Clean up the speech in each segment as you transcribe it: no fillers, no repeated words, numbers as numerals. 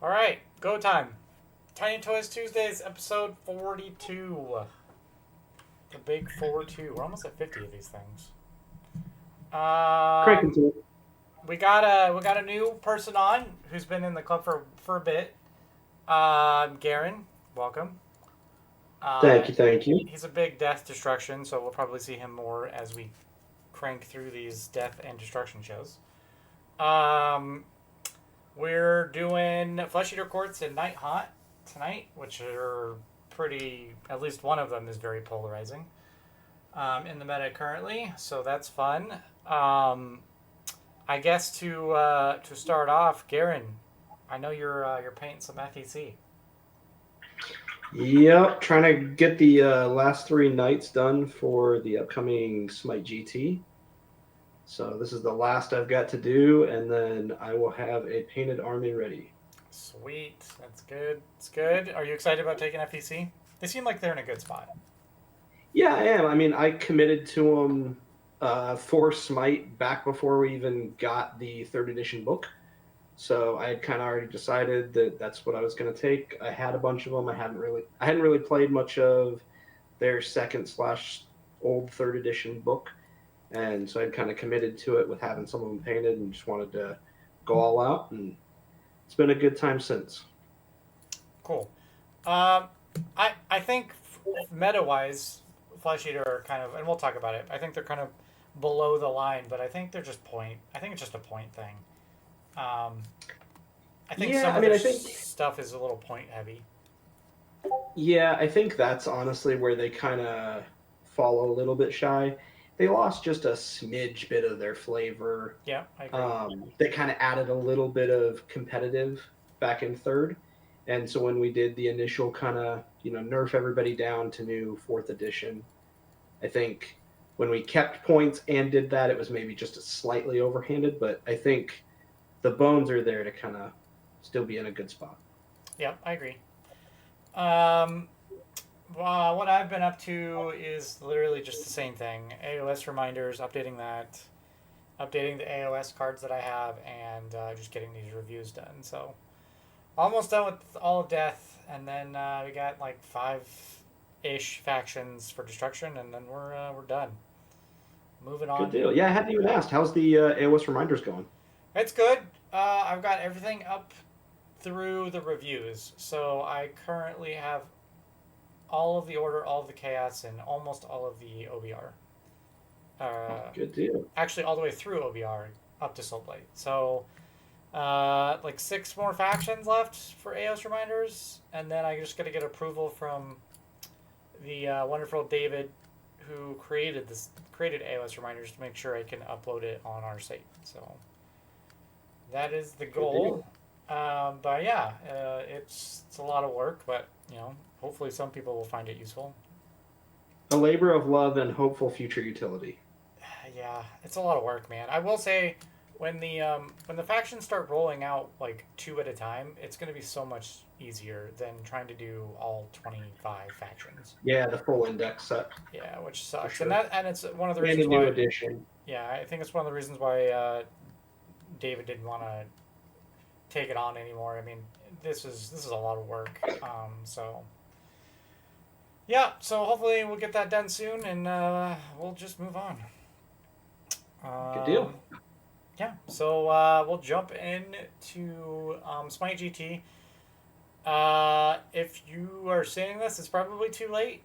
All right, go time. Tiny Toys Tuesdays, episode 42. The big 4-2. We're almost at 50 of these things. Cranking to it. We got a new person on who's been in the club for a bit. Garren, welcome. Thank you. He's a big death destruction, so we'll probably see him more as we crank through these death and destruction shows. We're doing Flesh Eater Courts and Nighthaunt tonight, which are pretty. At least one of them is very polarizing in the meta currently, so that's fun. I guess to start off, Garren, I know you're painting some FEC. Yep, trying to get the last 3 nights done for the upcoming Smite GT. So this is the last I've got to do, and then I will have a painted army ready. Sweet, that's good. It's good. Are you excited about taking FEC? They seem like they're in a good spot. Yeah, I am. I mean, I committed to them for Smite back before we even got the 3rd edition book. So I had kind of already decided that that's what I was going to take. I had a bunch of them. I hadn't really played much of their 2nd/old 3rd edition book, and so I'd kind of committed to it with having some of them painted, and just wanted to go all out. And it's been a good time since. Cool. I think meta wise, Flesh Eater are kind of, and we'll talk about it. I think they're kind of below the line, but I think they're just point. I think it's just a point thing. I think some of their stuff is a little point heavy. Yeah, I think that's honestly where they kind of fall a little bit shy. They lost just a smidge bit of their flavor. Yeah, I agree. They kind of added a little bit of competitive back in 3rd. And so when we did the initial kind of, nerf everybody down to new 4th edition, I think when we kept points and did that, it was maybe just a slightly overhanded, but I think the bones are there to kind of still be in a good spot. Yeah, I agree. What I've been up to is literally just the same thing. AOS reminders, updating that, updating the AOS cards that I have, and just getting these reviews done. So almost done with all of Death, and then we got like 5-ish factions for Destruction, and then we're done. Moving on. Good deal. Yeah, I hadn't even asked. How's the AOS reminders going? It's good. I've got everything up through the reviews. So I currently have all of the Order, all of the Chaos, and almost all of the OBR. Good deal. Actually, all the way through OBR up to Soulblight. So, like 6 more factions left for AOS reminders, and then I just got to get approval from the wonderful David, who created AOS reminders, to make sure I can upload it on our site. So that is the goal. But yeah, it's a lot of work, but hopefully some people will find it useful. A labor of love and hopeful future utility. Yeah, it's a lot of work, man. I will say, when the factions start rolling out like 2 at a time, it's going to be so much easier than trying to do all 25 factions. Yeah, the full index set. Yeah, which sucks. Sure. And it's one of the reasons why. New edition. Yeah, I think it's one of the reasons why David didn't want to take it on anymore. I mean, this is a lot of work. So yeah, so hopefully we'll get that done soon, and we'll just move on. Good deal. Yeah, so we'll jump into Smite GT. If you are seeing this, it's probably too late,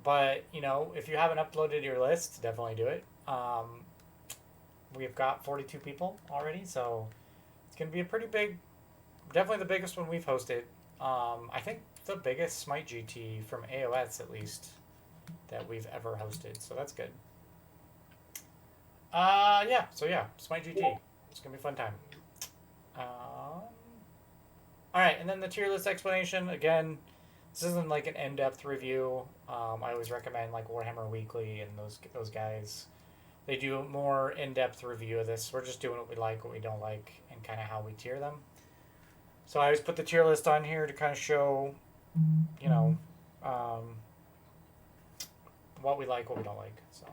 but if you haven't uploaded your list, definitely do it. We've got 42 people already, so it's going to be a pretty big, definitely the biggest one we've hosted. I think the biggest Smite GT from AOS, at least, that we've ever hosted, so that's good. Smite GT. It's going to be a fun time. Alright, and then the tier list explanation. Again, this isn't like an in-depth review. I always recommend like Warhammer Weekly and those guys. They do a more in-depth review of this. We're just doing what we like, what we don't like, and kind of how we tier them. So I always put the tier list on here to kind of show, what we like, what we don't like. So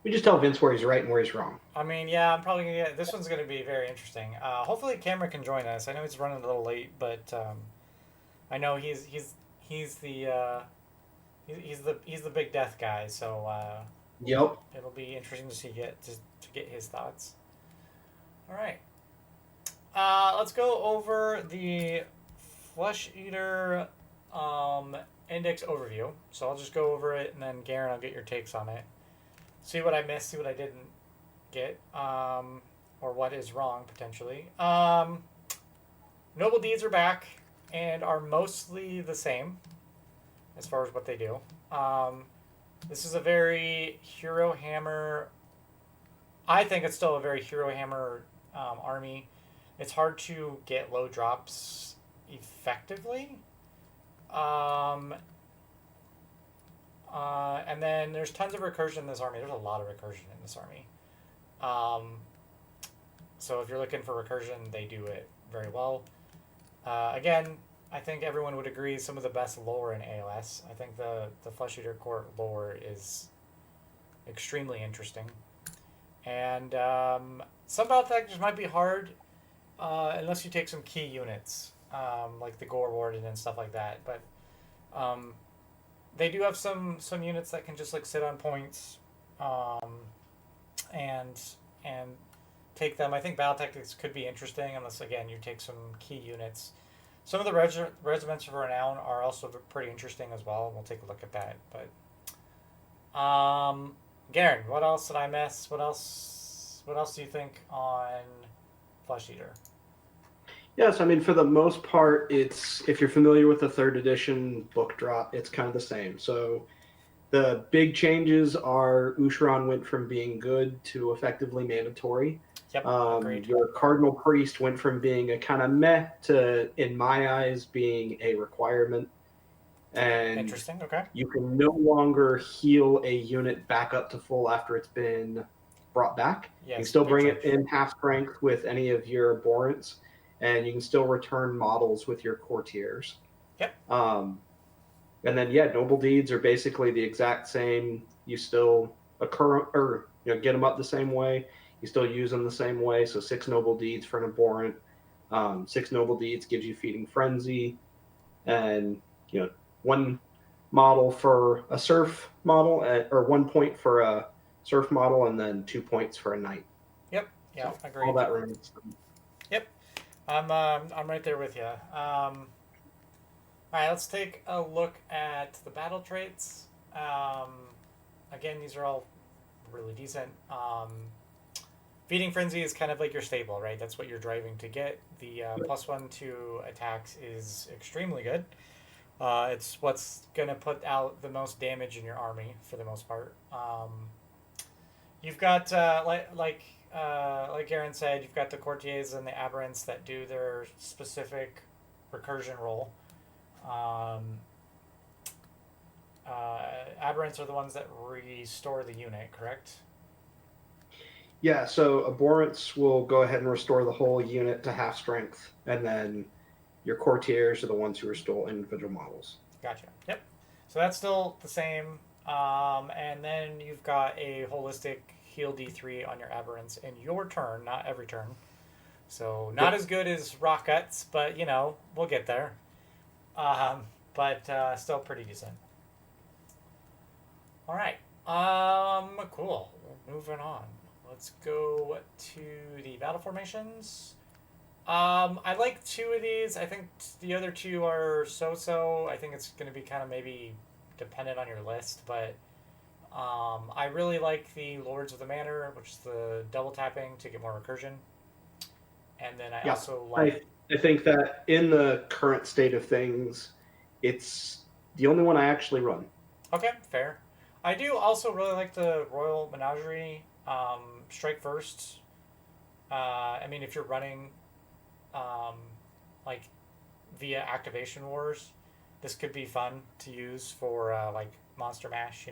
We just tell Vince where he's right and where he's wrong. I mean, yeah, I'm probably gonna get this one's gonna be very interesting. Hopefully, Cameron can join us. I know he's running a little late, but I know he's the he's the big death guy. So Yep. it'll be interesting to see to get his thoughts. All right, let's go over the Flesh Eater index overview. So I'll just go over it, and then Garren, I'll get your takes on it. See what I missed, see what I didn't get, or what is wrong potentially. Noble Deeds are back and are mostly the same as far as what they do. This is a very Hero Hammer. I think it's still a very Hero Hammer army. It's hard to get low drops effectively. And then there's tons of recursion in this army. There's a lot of recursion in this army. So if you're looking for recursion, they do it very well. Again, I think everyone would agree some of the best lore in AOS. I think the Flesh Eater Court lore is extremely interesting. And some battle tactics might be hard unless you take some key units, like the Gore Warden and stuff like that. But they do have some units that can just like sit on points, and take them. I think battle tactics could be interesting unless again you take some key units. Some of the Regiments of Renown are also pretty interesting as well. We'll take a look at that. But Garren, what else did I miss? What else do you think on Flesh Eater? Yes, I mean, for the most part, it's, if you're familiar with the 3rd edition book drop, it's kind of the same. So the big changes are Usharan went from being good to effectively mandatory. Yep, agreed. Your Cardinal Priest went from being a kind of meh to, in my eyes, being a requirement. And interesting, okay. you can no longer heal a unit back up to full after it's been brought back. Yes, you can still bring it in half strength with any of your abhorrents, and you can still return models with your courtiers. Yep. And then, yeah, Noble Deeds are basically the exact same. You still get them up the same way. You still use them the same way. So 6 Noble Deeds for an abhorrent. 6 Noble Deeds gives you Feeding Frenzy, and 1 model for a Surf model, or 1 point for a Surf model, and then 2 points for a Knight. Yep. Yeah, so agreed. All that remains. Yep. I'm right there with you. All right, let's take a look at the battle traits. Again, these are all really decent. Feeding Frenzy is kind of like your staple, right? That's what you're driving to get. The +1 to attacks is extremely good. It's what's going to put out the most damage in your army for the most part. You've got, like Garren said, you've got the Courtiers and the Aberrants that do their specific recursion role. Aberrants are the ones that restore the unit, correct? Yeah, so abhorrents will go ahead and restore the whole unit to half strength, and then your courtiers are the ones who restore individual models. Gotcha. Yep. So that's still the same. And then you've got a holistic heal D3 on your aberrants in your turn, not every turn. So not as good as Rock Guts, but we'll get there. But still pretty decent. All right. Cool. Moving on. Let's go to the battle formations. I like 2 of these. I think the other 2 are so-so. I think it's going to be kind of maybe dependent on your list, but I really like the Lords of the Manor, which is the double tapping to get more recursion. And then I also like... I think that in the current state of things, it's the only one I actually run. Okay, fair. I do also really like the Royal Menagerie, Strike First. I mean, if you're running like via Activation Wars, this could be fun to use for like Monster Mash,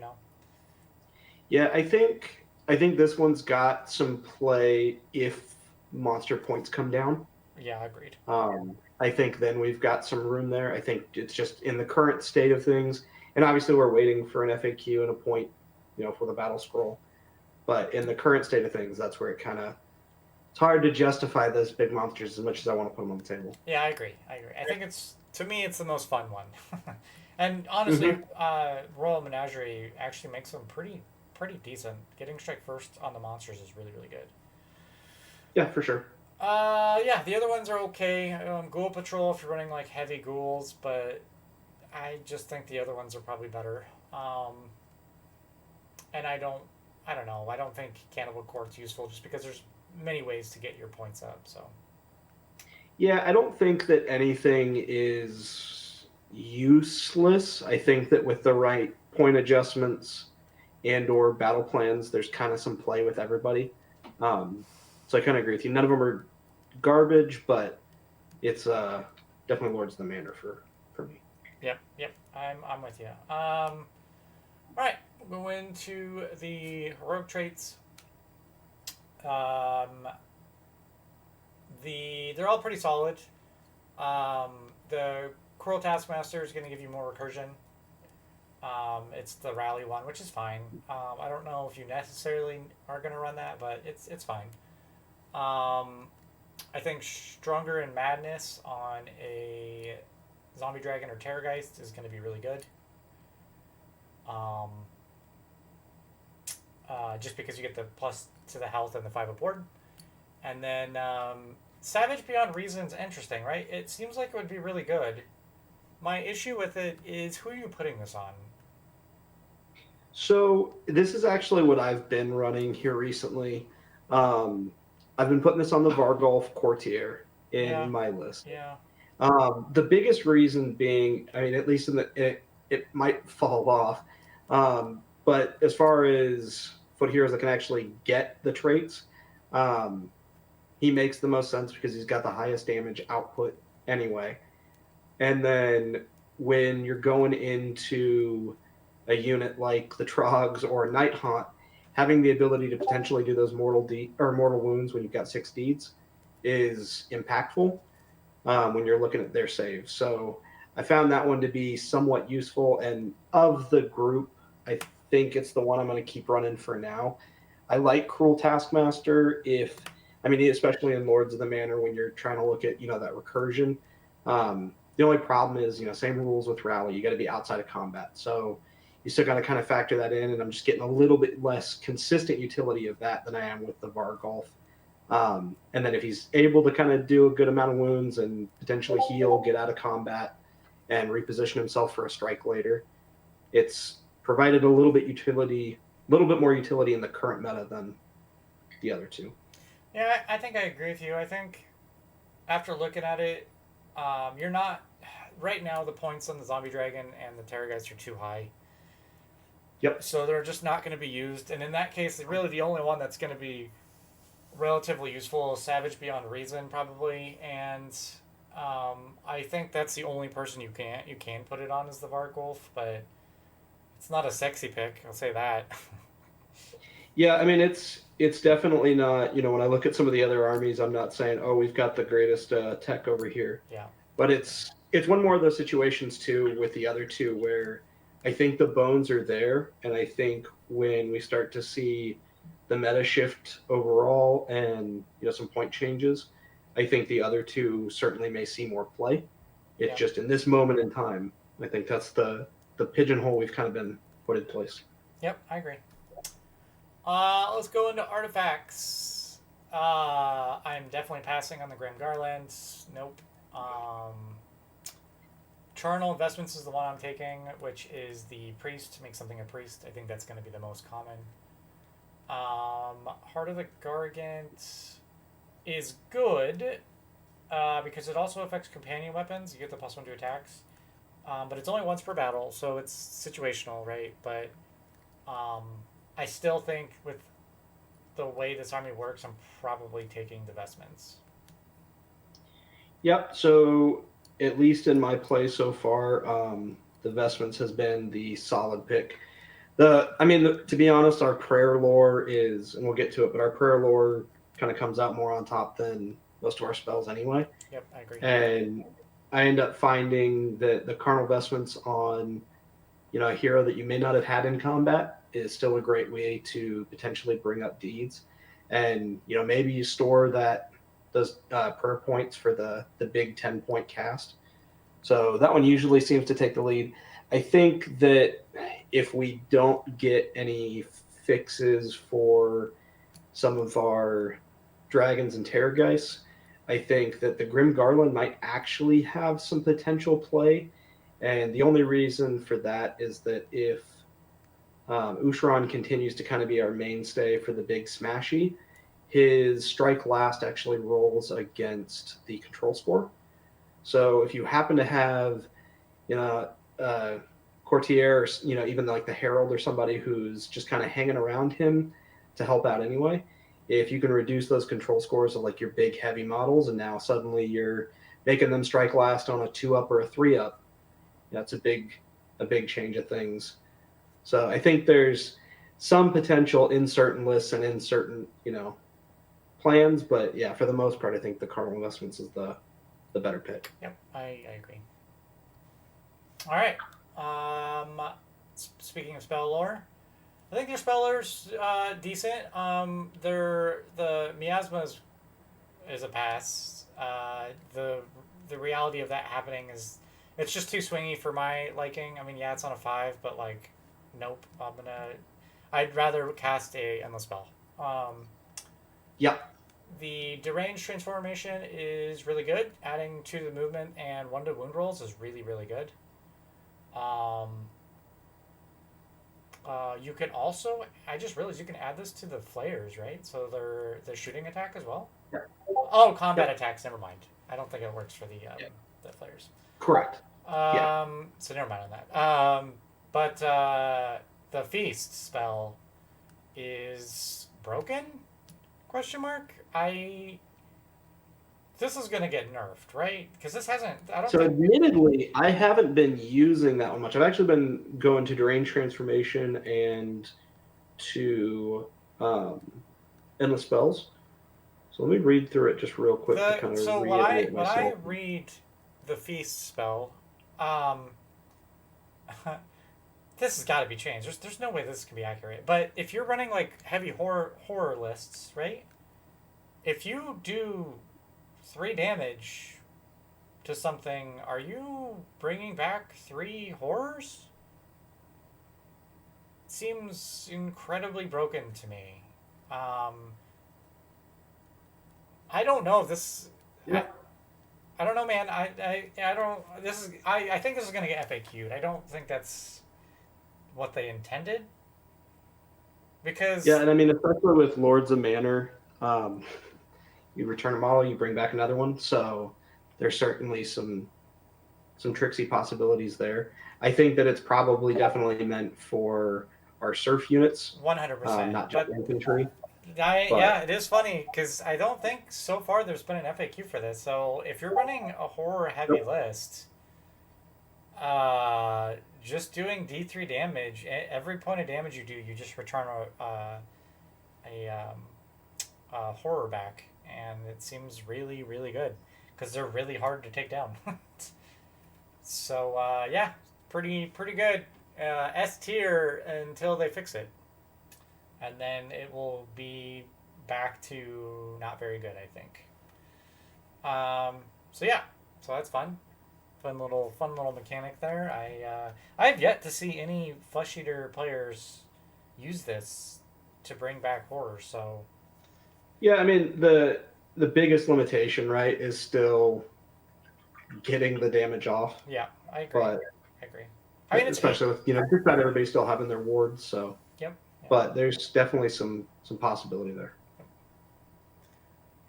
Yeah, I think this one's got some play if monster points come down. Yeah, agreed. I think then we've got some room there. I think it's just in the current state of things, and obviously we're waiting for an FAQ and a point, for the battle scroll. But in the current state of things, that's where it's hard to justify those big monsters as much as I want to put them on the table. Yeah, I agree. I think to me, it's the most fun one. And honestly, Mm-hmm. Royal Menagerie actually makes them pretty decent. Getting strike first on the monsters is really good. Yeah, for sure. Yeah, the other ones are okay. Ghoul Patrol if you're running like heavy ghouls, but I just think the other ones are probably better. And I don't know. I don't think Cannibal Court's useful just because there's many ways to get your points up. So Yeah, I don't think that anything is useless. I think that with the right point adjustments and or battle plans, there's kind of some play with everybody. So I kind of agree with you. None of them are garbage, but it's definitely Lords of the Manor for me. yep, I'm with you. All right, we'll go into the heroic traits. Um, they're all pretty solid. The Cruel Taskmaster is going to give you more recursion. It's the rally one, which is fine. I don't know if you necessarily are going to run that, but it's fine. I think Stronger in Madness on a Zombie Dragon or Terrorgeist is going to be really good. Just because you get the plus to the health and the 5 aboard. And then Savage Beyond Reason is interesting, right? It seems like it would be really good. My issue with it is who are you putting this on? So this is actually what I've been running here recently. I've been putting this on the Vargolf Courtier in my list. Yeah. The biggest reason being, I mean, at least it might fall off. But as far as foot heroes that can actually get the traits, he makes the most sense because he's got the highest damage output anyway. And then when you're going into a unit like the Trogs or Nighthaunt, having the ability to potentially do those mortal wounds when you've got 6 deeds is impactful when you're looking at their saves. So I found that one to be somewhat useful, and of the group, I think it's the one I'm going to keep running for now. I like Cruel Taskmaster especially in Lords of the Manor when you're trying to look at that recursion. The only problem is same rules with Rally. You got to be outside of combat, so you still got to kind of factor that in. And I'm just getting a little bit less consistent utility of that than I am with the Vargolf. And then if he's able to kind of do a good amount of wounds and potentially heal, get out of combat, and reposition himself for a strike later, it's provided a little bit more utility in the current meta than the other two. Yeah, I think I agree with you. I think after looking at it, you're not right now. The points on the Zombie Dragon and the Terrorgeist are too high. Yep. So they're just not going to be used. And in that case, really the only one that's going to be relatively useful is Savage Beyond Reason, probably. And I think that's the only person you can put it on is the Vargolf, but it's not a sexy pick. I'll say that. Yeah, I mean it's definitely not. When I look at some of the other armies, I'm not saying, oh, we've got the greatest tech over here. Yeah. But it's one more of those situations too with the other two where I think the bones are there, and I think when we start to see the meta shift overall and some point changes, I think the other two certainly may see more play. It's just in this moment in time, I think that's the pigeonhole we've kind of been put in place. Yep, I agree. Let's go into artifacts. I'm definitely passing on the Graham Garland. Nope. Charnel Investments is the one I'm taking, which is the priest. Make something a priest. I think that's going to be the most common. Heart of the Gargant is good because it also affects companion weapons. You get the +1 to attacks. But it's only once per battle, so it's situational, right? But I still think with the way this army works, I'm probably taking the Vestments. Yep. So at least in my play so far, the Vestments has been the solid pick. To be honest, our prayer lore is, and we'll get to it, but our prayer lore kind of comes out more on top than most of our spells anyway. Yep, I agree. And I end up finding that the carnal vestments on, a hero that you may not have had in combat is still a great way to potentially bring up deeds. And, maybe you store those prayer points for the big 10-point cast. So that one usually seems to take the lead. I think that if we don't get any fixes for some of our dragons and terrorgeists, I think that the Grim Garland might actually have some potential play. And the only reason for that is that if Usharon continues to kind of be our mainstay for the big smashy, his strike last actually rolls against the control score. So if you happen to have, Courtier, or, even like the Herald or somebody who's just kind of hanging around him to help out anyway, if you can reduce those control scores of like your big heavy models, and now suddenly you're making them strike last on a 2-up or a 3-up, that's a big change of things. So I think there's some potential in certain lists and in certain, plans, but yeah, for the most part, I think the Cardinal Investments is the better pick. Yep, I agree. All right. Speaking of spell lore, I think their spell lore's decent. The miasma is a pass. The reality of that happening is it's just too swingy for my liking. I mean, yeah, it's on a 5, but like, nope. I'd rather cast a endless spell. Yep. The deranged transformation is really good. Adding 2 to the movement and 1 to wound rolls is really, really good. You can also, I just realized you can add this to the flayers, right? So they're shooting attack as well. Yeah. Oh, combat attacks. Never mind. I don't think it works for the flayers. Correct. So never mind on that. But the feast spell is broken? Question mark. This is gonna get nerfed, right? Because this hasn't. Admittedly, I haven't been using that one much. I've actually been going to Deranged Transformation and to Endless Spells. So let me read through it just real quick to kind of reiterate myself. When I read the feast spell, this has got to be changed. There's no way this can be accurate. But if you're running like heavy horror lists, right? If you do 3 damage to something, are you bringing back 3 horrors? It seems incredibly broken to me. I don't know if this. Yeah. I don't know, man. I don't. I think this is gonna get FAQ'd. I don't think that's what they intended. Because and I mean, especially with Lords of Manor, you return a model, you bring back another one. So there's certainly some tricksy possibilities there. I think that it's probably definitely meant for our surf units. 100%. Not just infantry. Yeah, it is funny because I don't think so far there's been an FAQ for this. So if you're running a horror heavy list, just doing D3 damage, every point of damage you do, you just return a horror back, and it seems really, really good because they're really hard to take down. So yeah, pretty good. S tier until they fix it, and then it will be back to not very good, I think. So yeah, so that's fun. Fun little mechanic there. I have yet to see any Flesh Eater players use this to bring back horror. So yeah, I mean the biggest limitation, right, is still getting the damage off. Yeah, I agree. I mean, especially with just about everybody still having their wards. So yep. But there's definitely some possibility there.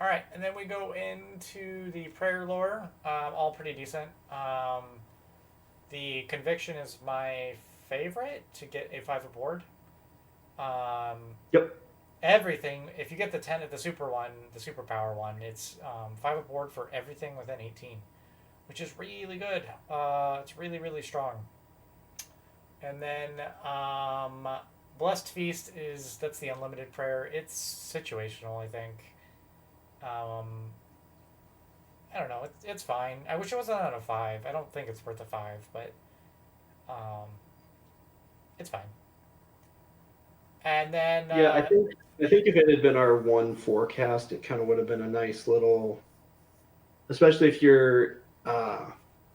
All right, and then we go into the prayer lore. All pretty decent. The conviction is my favorite to get a 5 aboard. Yep. Everything. If you get the 10 at the super power one, it's 5 aboard for everything within 18, which is really good. It's really, really strong. And then Blessed Feast that's the unlimited prayer. It's situational, I think. I don't know. It's fine. I wish it wasn't on a 5. I don't think it's worth a 5, but it's fine. And then Yeah, I think if it had been our one forecast, it kind of would have been a nice little, especially if you're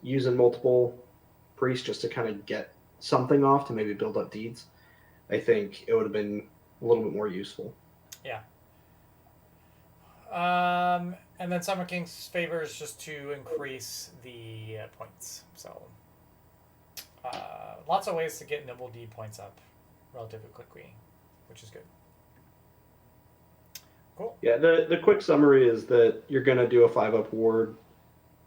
using multiple priests just to kind of get something off to maybe build up deeds. I think it would have been a little bit more useful. yeah. And then Summer King's favor is just to increase the points. So lots of ways to get Nibble D points up relatively quickly, which is good. Cool. Yeah, the quick summary is that you're going to do a 5-up ward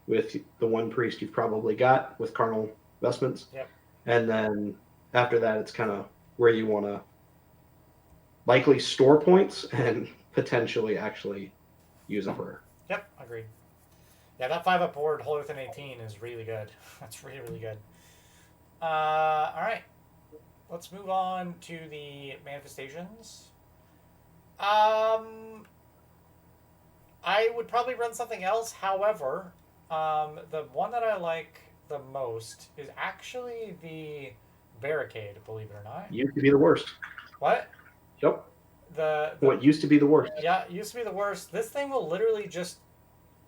with the one priest you've probably got with carnal vestments. Yep. And then after that, it's kind of where you want to likely store points and potentially actually use a prayer. Yep, agreed. Yeah, that 5-up board, Holy Within 18, is really good. That's really, really good. All right. Let's move on to the manifestations. I would probably run something else. However, the one that I like the most is actually the barricade, believe it or not. Used to be the worst. What? Yep. The What used to be the worst. Yeah, it used to be the worst. This thing will literally just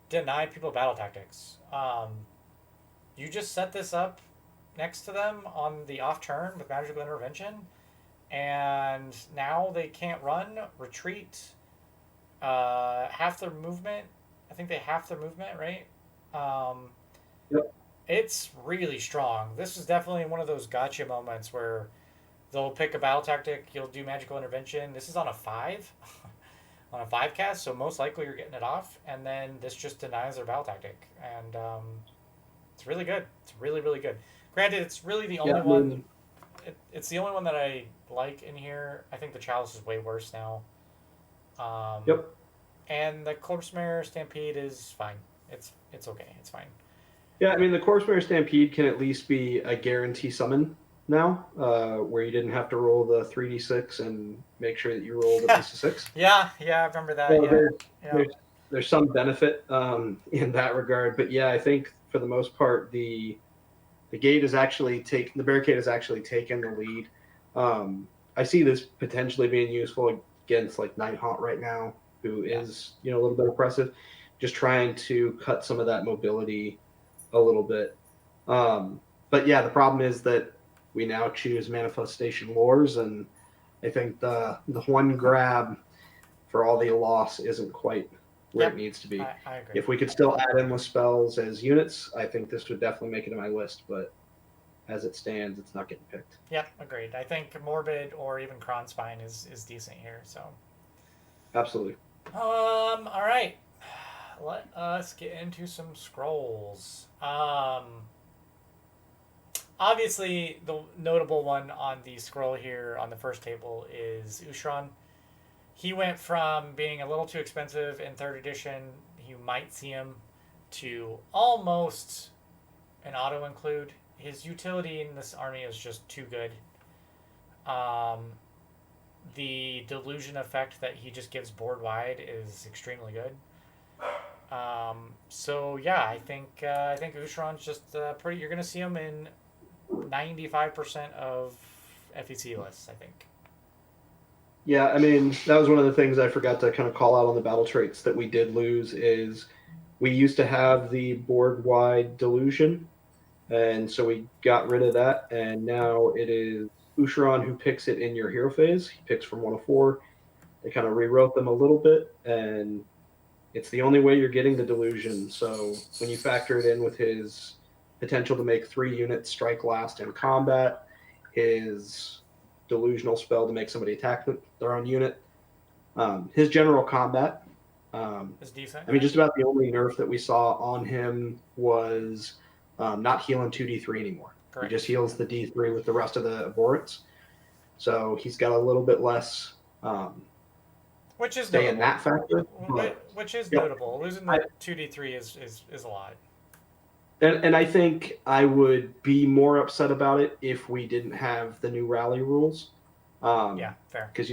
deny people battle tactics. You just set this up next to them on the off turn with magical intervention, and now they can't run, retreat, half their movement. I think they half their movement, right? Yep. It's really strong. This is definitely one of those gotcha moments where they'll pick a battle tactic, you'll do magical intervention. This is on a 5, on a 5 cast, so most likely you're getting it off, and then this just denies their battle tactic. And it's really good. It's really, really good. Granted, it's really the only one. It's the only one that I like in here. I think the Chalice is way worse now. Yep. And the Corpse Mare Stampede is fine. It's okay. It's fine. Yeah, I mean, the Corpse Mare Stampede can at least be a guarantee summon now, where you didn't have to roll the 3d6 and make sure that you rolled a piece of 6. Yeah, I remember that. So there's some benefit in that regard, but yeah, I think for the most part, the barricade has actually taken the lead. I see this potentially being useful against like Nighthaunt right now, who is a little bit oppressive, just trying to cut some of that mobility a little bit. But yeah, the problem is that we now choose manifestation lores, and I think the one grab for all the loss isn't quite where it needs to be. I agree. If we could still add endless spells as units, I think this would definitely make it on my list, but as it stands, it's not getting picked. Yep, agreed. I think Morbid or even Kronspine is decent here. So. Absolutely. All right. Let us get into some scrolls. Obviously, the notable one on the scroll here on the first table is Ushran. He went from being a little too expensive in 3rd edition, you might see him, to almost an auto-include. His utility in this army is just too good. The delusion effect that he just gives board-wide is extremely good. So yeah, I think Ushran's just pretty. You're gonna see him in 95% of FEC lists, I think. Yeah, I mean, that was one of the things I forgot to kind of call out on the battle traits that we did lose is we used to have the board-wide delusion, and so we got rid of that, and now it is Ushran who picks it in your hero phase. He picks from 1 of 4. They kind of rewrote them a little bit, and it's the only way you're getting the delusion. So when you factor it in with his potential to make 3 units strike last in combat, his delusional spell to make somebody attack their own unit, his general combat is decent. I mean, just about the only nerf that we saw on him was not healing 2d3 anymore. Correct. He just heals the d3 with the rest of the abhorrents. So he's got a little bit less which is stay in that factor. Which is notable. Losing the 2d3 is a lot. And I think I would be more upset about it if we didn't have the new rally rules. Yeah, fair. Because,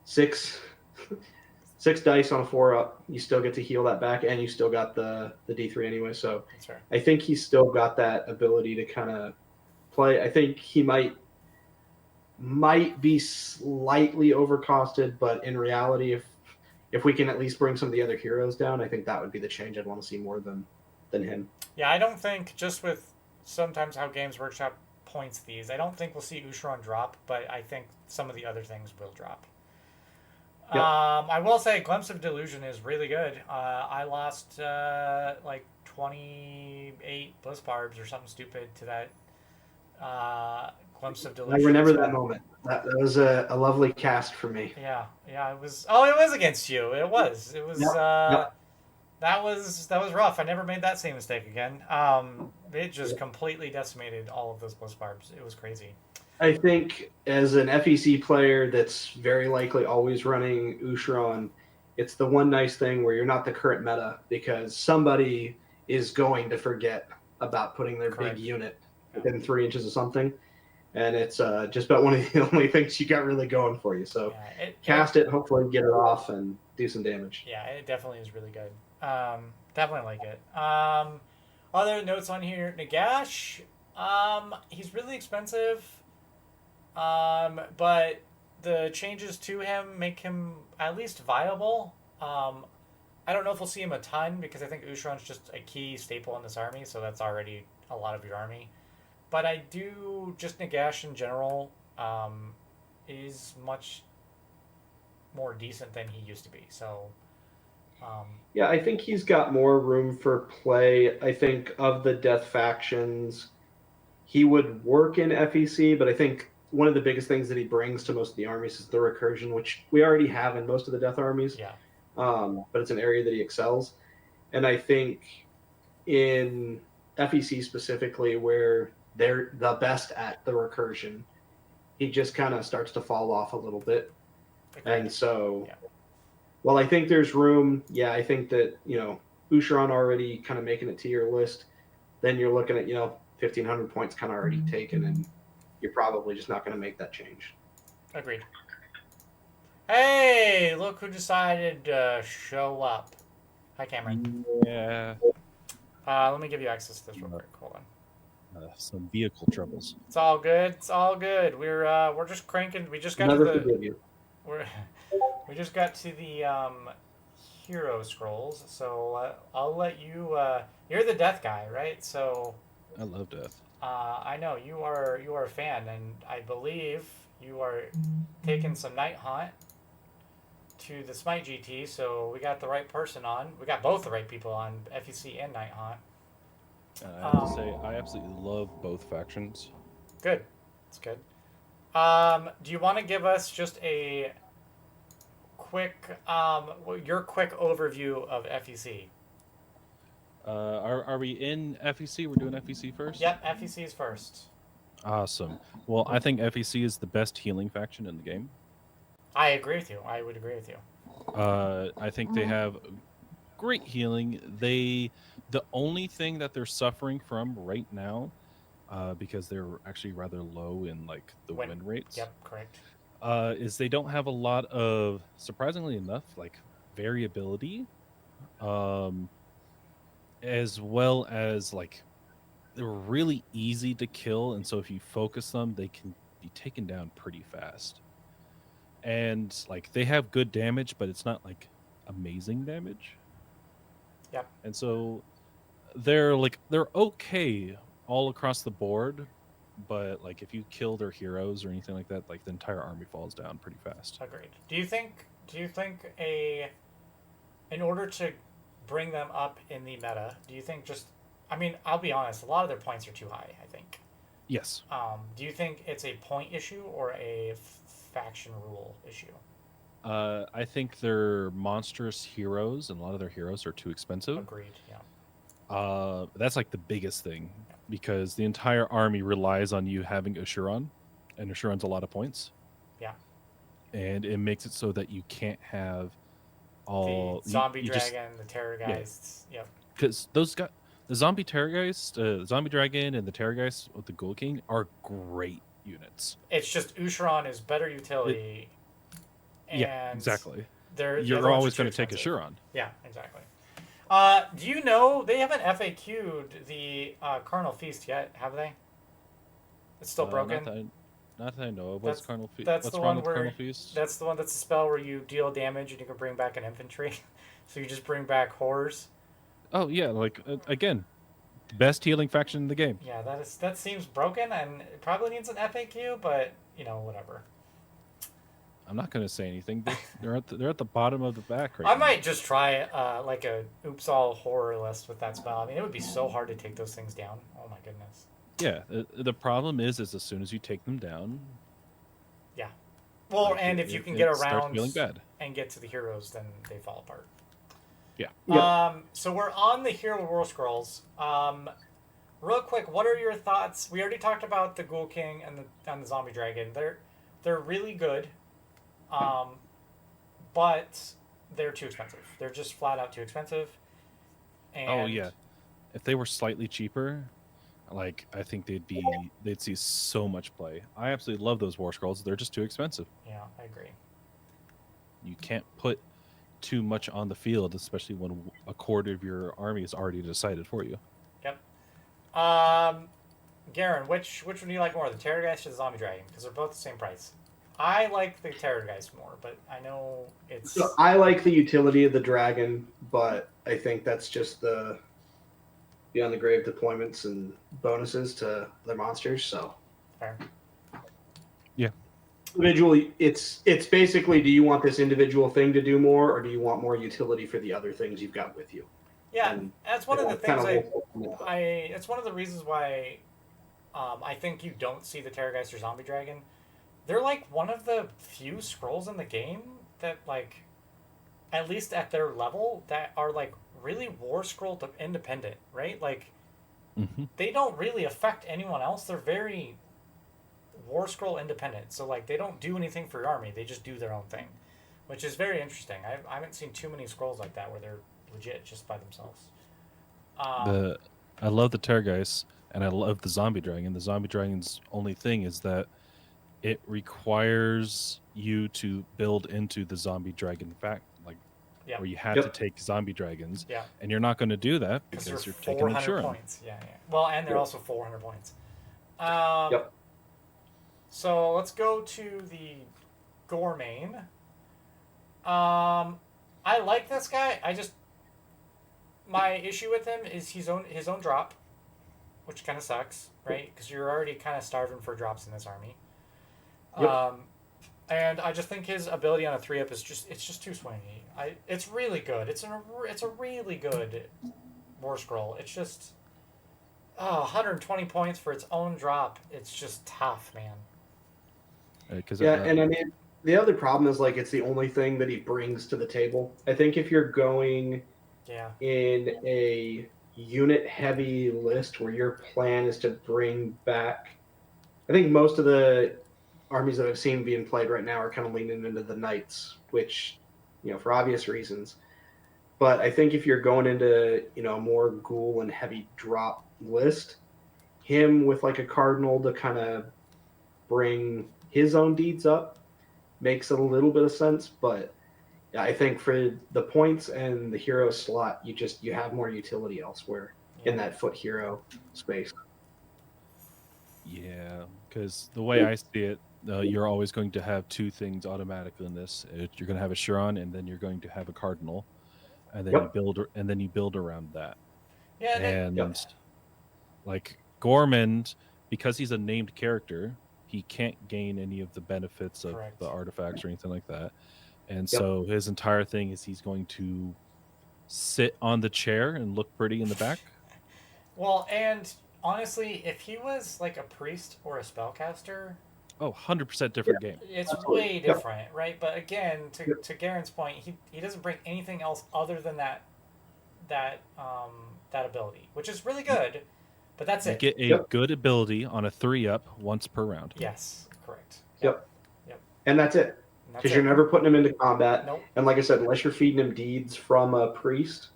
six dice on a 4-up, you still get to heal that back, and you still got the D3 anyway. So that's fair. I think he's still got that ability to kind of play. I think he might might be slightly overcosted, but in reality, if we can at least bring some of the other heroes down, I think that would be the change I'd want to see more than him. Yeah, I don't think, just with sometimes how Games Workshop points these, I don't think we'll see Usharon drop, but I think some of the other things will drop. Yep. I will say Glimpse of Delusion is really good. I lost like 28 Bliss Barbs or something stupid to that Glimpse of Delusion. I remember that moment. That was a lovely cast for me. Yeah, it was. Oh, it was against you. It was. Yep. That was rough. I never made that same mistake again. It just completely decimated all of those Bliss Barbs. It was crazy. I think as an FEC player that's very likely always running Usharon, it's the one nice thing where you're not the current meta, because somebody is going to forget about putting their Correct. big unit within 3 inches of something. And it's just about one of the only things you got really going for you. So cast it, hopefully get it off and do some damage. Yeah, it definitely is really good. Definitely like it. Other notes on here, Nagash. He's really expensive. But the changes to him make him at least viable. I don't know if we'll see him a ton, because I think Usharon's just a key staple in this army, so that's already a lot of your army. But I do, just Nagash in general is much more decent than he used to be. So yeah, I think he's got more room for play. I think of the death factions, he would work in FEC, but I think one of the biggest things that he brings to most of the armies is the recursion, which we already have in most of the death armies. Yeah. But it's an area that he excels. And I think in FEC specifically, where they're the best at the recursion, he just kind of starts to fall off a little bit. Agreed. And so, well, I think there's room. Yeah, I think that, Usharon already kind of making it to your list. Then you're looking at, 1,500 points kind of already taken, and you're probably just not going to make that change. Agreed. Hey, look who decided to show up. Hi, Cameron. Yeah. Let me give you access to this real quick. Hold on. Some vehicle troubles. It's all good. It's all good. We're just cranking. We just got Never to forgive you. we just got to the hero scrolls. So I'll let you. You're the death guy, right? So. I love death. I know you are a fan, and I believe you are taking some Nighthaunt to the Smite GT. So we got the right person on. We got both the right people on, FEC and Nighthaunt. I have to say, I absolutely love both factions. Good. That's good. Do you want to give us just a quick, your quick overview of FEC? Are we in FEC? We're doing FEC first? Yep, FEC is first. Awesome. Well, I think FEC is the best healing faction in the game. I agree with you. I would agree with you. I think they have great healing. The only thing that they're suffering from right now, because they're actually rather low in like the win rates. Yep, correct. Is they don't have a lot of, surprisingly enough, like variability, as well as like they're really easy to kill, and so if you focus them, they can be taken down pretty fast. And like they have good damage, but it's not like amazing damage. Yep. And so they're okay all across the board, but like if you kill their heroes or anything like that, like the entire army falls down pretty fast. Agreed. Do you think in order to bring them up in the meta, do you think I'll be honest, a lot of their points are too high, I think. Yes. Do you think it's a point issue or a faction rule issue? I think they're monstrous heroes, and a lot of their heroes are too expensive. Agreed, yeah. That's like the biggest thing, because the entire army relies on you having Usharon, and Usharon's a lot of points. Yeah. And it makes it so that you can't have all... The zombie dragon, the terrorgeist, yeah. Because those guys... The zombie terrorgeist, zombie dragon, and the terrorgeist with the Ghoul King are great units. It's just Usharon is better utility. Yeah, exactly. You're always going to take Usharon. Yeah, exactly. Do you know they haven't FAQ'd the Carnal Feast yet? Have they? It's still broken. Not that I know of. That's- What's Carnal Feast? that's What's the wrong one with where- Carnal Feast? That's the one that's a spell where you deal damage and you can bring back an infantry. So you just bring back horrors. Oh yeah, like again, the best healing faction in the game. Yeah, that seems broken and it probably needs an FAQ, but whatever. I'm not gonna say anything. They're at the bottom of the back right I now. might just try like a oops all horror list with that spell. I mean, it would be so hard to take those things down. Oh my goodness. Yeah, the problem is as soon as you take them down. Well, like, and if you can get it starts around feeling bad. and get to the heroes, then they fall apart. Yeah. So we're on the Hero Warscrolls. Real quick, what are your thoughts? We already talked about the Ghoul King and the Zombie Dragon. They're really good, but they're too expensive. They're just flat out too expensive. And Oh yeah, if they were slightly cheaper, like I think they'd see so much play. I absolutely love those War Scrolls. They're just too expensive. Yeah, I agree. You can't put too much on the field, especially when a quarter of your army is already decided for you. Yep. Garren, which one do you like more, the Terrorgeist or the Zombie Dragon? Because they're both the same price. I like the Terrorgeist more, but I know it's... So I like the utility of the dragon, but I think that's just the beyond the grave deployments and bonuses to their monsters. So Fair. individually, it's basically, do you want this individual thing to do more, or do you want more utility for the other things you've got with you? Yeah, And, that's one of the kind things of it's one of the reasons why I think you don't see the Terrorgeist or Zombie Dragon. They're like one of the few scrolls in the game that, like, at least at their level, that are like really War Scroll independent, right? Like, they don't really affect anyone else. They're very War Scroll independent. So like they don't do anything for your army. They just do their own thing, which is very interesting. I haven't seen too many scrolls like that where they're legit just by themselves. I love the Terrorgeist and I love the Zombie Dragon. The Zombie Dragon's only thing is that it requires you to build into the Zombie Dragon fact, like, Yeah. where you have to take Zombie Dragons, Yeah. and you're not going to do that Because because they're you're taking them 400 Shuren. points. Yeah. Well, and they're Yep. also 400 points. Yep. So let's go to the Gormain. I like this guy. My issue with him is his own drop, which kind of sucks, right? Because you're already kind of starving for drops in this army. Yep. And I just think his ability on a 3-up is just too swingy. It's really good. It's a really good War Scroll. It's just 120 points for its own drop. It's just tough, man. And I mean, the other problem is, like, it's the only thing that he brings to the table. I think if you're going in a unit-heavy list where your plan is to bring back... I think most of the armies that I've seen being played right now are kind of leaning into the Knights, which, for obvious reasons. But I think if you're going into, a more ghoul and heavy drop list, him with like a Cardinal to kind of bring his own deeds up makes a little bit of sense. But yeah, I think for the points and the hero slot, you have more utility elsewhere in that foot hero space. Yeah, because the way I see it, you're always going to have two things automatically in this. You're going to have a Shuren, and then you're going to have a Cardinal, and then you build around that. Yeah, and like Gormand, because he's a named character, he can't gain any of the benefits of the artifacts or anything like that. And so his entire thing is he's going to sit on the chair and look pretty in the back. Well, and honestly, if he was like a priest or a spellcaster, 100% different game. It's way different, right? But again, to Garren's point, he doesn't bring anything else other than that ability, which is really good. But that's it. You get a good ability on a 3-up once per round. Yes, correct. Yep. And that's it. Because you're never putting him into combat. Nope. And like I said, unless you're feeding him deeds from a priest,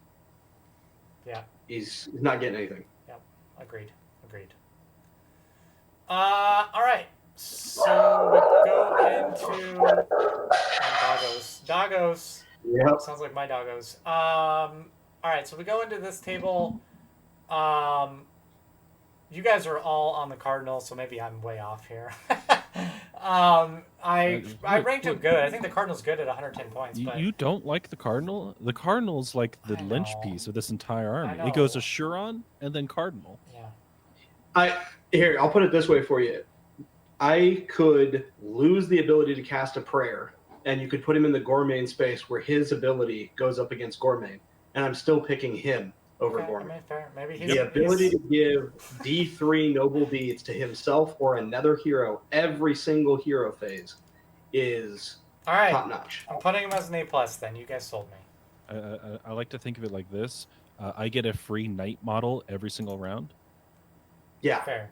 he's not getting anything. Yep. Agreed. All right. So we go into doggos. Yep. Sounds like my doggos. All right. So we go into this table. You guys are all on the Cardinal, so maybe I'm way off here. I ranked him good. I think the Cardinal's good at 110 points. But You don't like the Cardinal? The Cardinal's like the I know. linchpiece of this entire I army. know. It goes Assuron and then Cardinal. Yeah. I'll put it this way for you. I could lose the ability to cast a prayer, and you could put him in the Gourmet space where his ability goes up against Gourmet, and I'm still picking him over Okay, I Gourmet. mean, fair. Maybe The ability to give D3 noble deeds to himself or another hero every single hero phase is All right. top notch. I'm putting him as an A+. Then you guys sold me. I like to think of it like this. I get a free knight model every single round. Yeah. Fair.